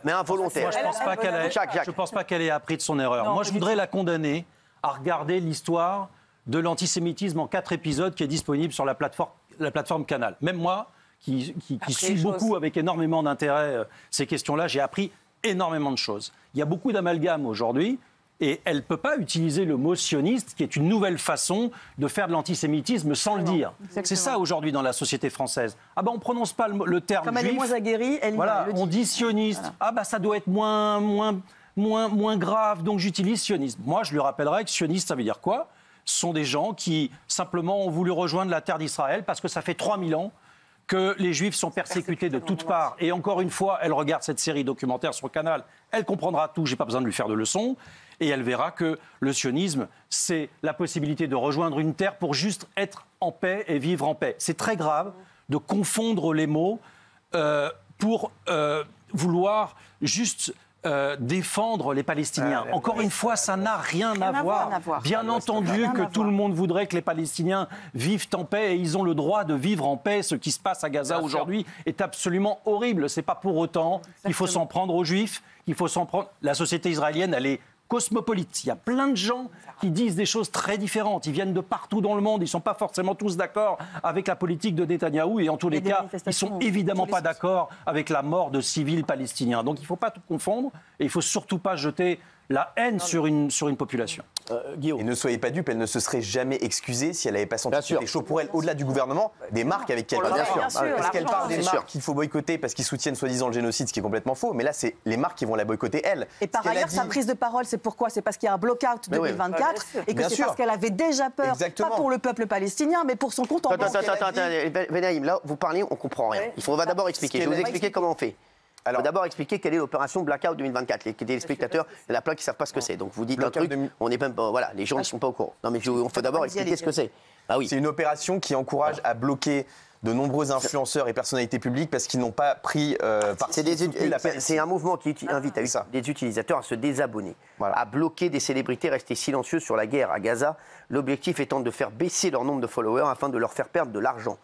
mais involontaire. Je ne pense pas qu'elle ait appris de son erreur. Moi, je voudrais la condamner à regarder l'histoire de l'antisémitisme en 4 épisodes qui est disponible sur la plateforme Canal. Même moi, qui suis beaucoup avec énormément d'intérêt ces questions-là, j'ai appris énormément de choses. Il y a beaucoup d'amalgames aujourd'hui et elle ne peut pas utiliser le mot sioniste, qui est une nouvelle façon de faire de l'antisémitisme sans le dire. C'est ça aujourd'hui dans la société française. Ah ben on ne prononce pas le terme Comme juif. elle est moins aguerrie, on dit sioniste. Voilà. Ah ben ça doit être moins grave, donc j'utilise sionisme. Moi, je lui rappellerai que sioniste, ça veut dire quoi? Ce sont des gens qui, simplement, ont voulu rejoindre la terre d'Israël parce que ça fait 3000 ans que les Juifs sont persécutés de toutes parts. Et encore une fois, elle regarde cette série documentaire sur Canal, elle comprendra tout, j'ai pas besoin de lui faire de leçons, et elle verra que le sionisme, c'est la possibilité de rejoindre une terre pour juste être en paix et vivre en paix. C'est très grave de confondre les mots pour vouloir juste défendre les Palestiniens. Encore une fois, ça n'a rien à voir. Bien entendu que tout le monde voudrait que les Palestiniens vivent en paix et ils ont le droit de vivre en paix. Ce qui se passe à Gaza aujourd'hui est absolument horrible. C'est pas pour autant qu'il faut s'en prendre aux Juifs, qu'il faut s'en prendre. La société israélienne, elle est cosmopolite. Il y a plein de gens qui disent des choses très différentes. Ils viennent de partout dans le monde. Ils ne sont pas forcément tous d'accord avec la politique de Netanyahou. Et en tous les cas, ils ne sont évidemment pas d'accord avec la mort de civils palestiniens. Donc il ne faut pas tout confondre. Et il ne faut surtout pas jeter la haine sur une population. Et ne soyez pas dupes, elle ne se serait jamais excusée si elle n'avait pas senti que c'était chaud pour elle, au-delà du gouvernement, des marques avec qui elle parle. Parce qu'elle parle des marques qu'il faut boycotter parce qu'ils soutiennent soi-disant le génocide, ce qui est complètement faux. Mais là, c'est les marques qui vont la boycotter, elle. Et par ailleurs, sa prise de parole, c'est pourquoi? C'est parce qu'il y a un block-out 2024 et que c'est parce qu'elle avait déjà peur, pas pour le peuple palestinien, mais pour son compte en banque. Attends, Benaïm, là, vous parlez, on comprend rien. On va d'abord expliquer. Je vais vous expliquer comment on fait. Alors, d'abord expliquer quelle est l'opération Blackout 2024. Les téléspectateurs, il y en a plein qui ne savent pas ce que c'est. Donc vous dites un truc, on n'est même pas, voilà, les gens ne sont pas au courant. Non mais il faut d'abord expliquer ce que c'est. Ah oui. C'est une opération qui encourage à bloquer de nombreux influenceurs et personnalités publiques parce qu'ils n'ont pas pris part. C'est un mouvement qui invite des utilisateurs à se désabonner, à bloquer des célébrités restées silencieuses sur la guerre à Gaza. L'objectif étant de faire baisser leur nombre de followers afin de leur faire perdre de l'argent.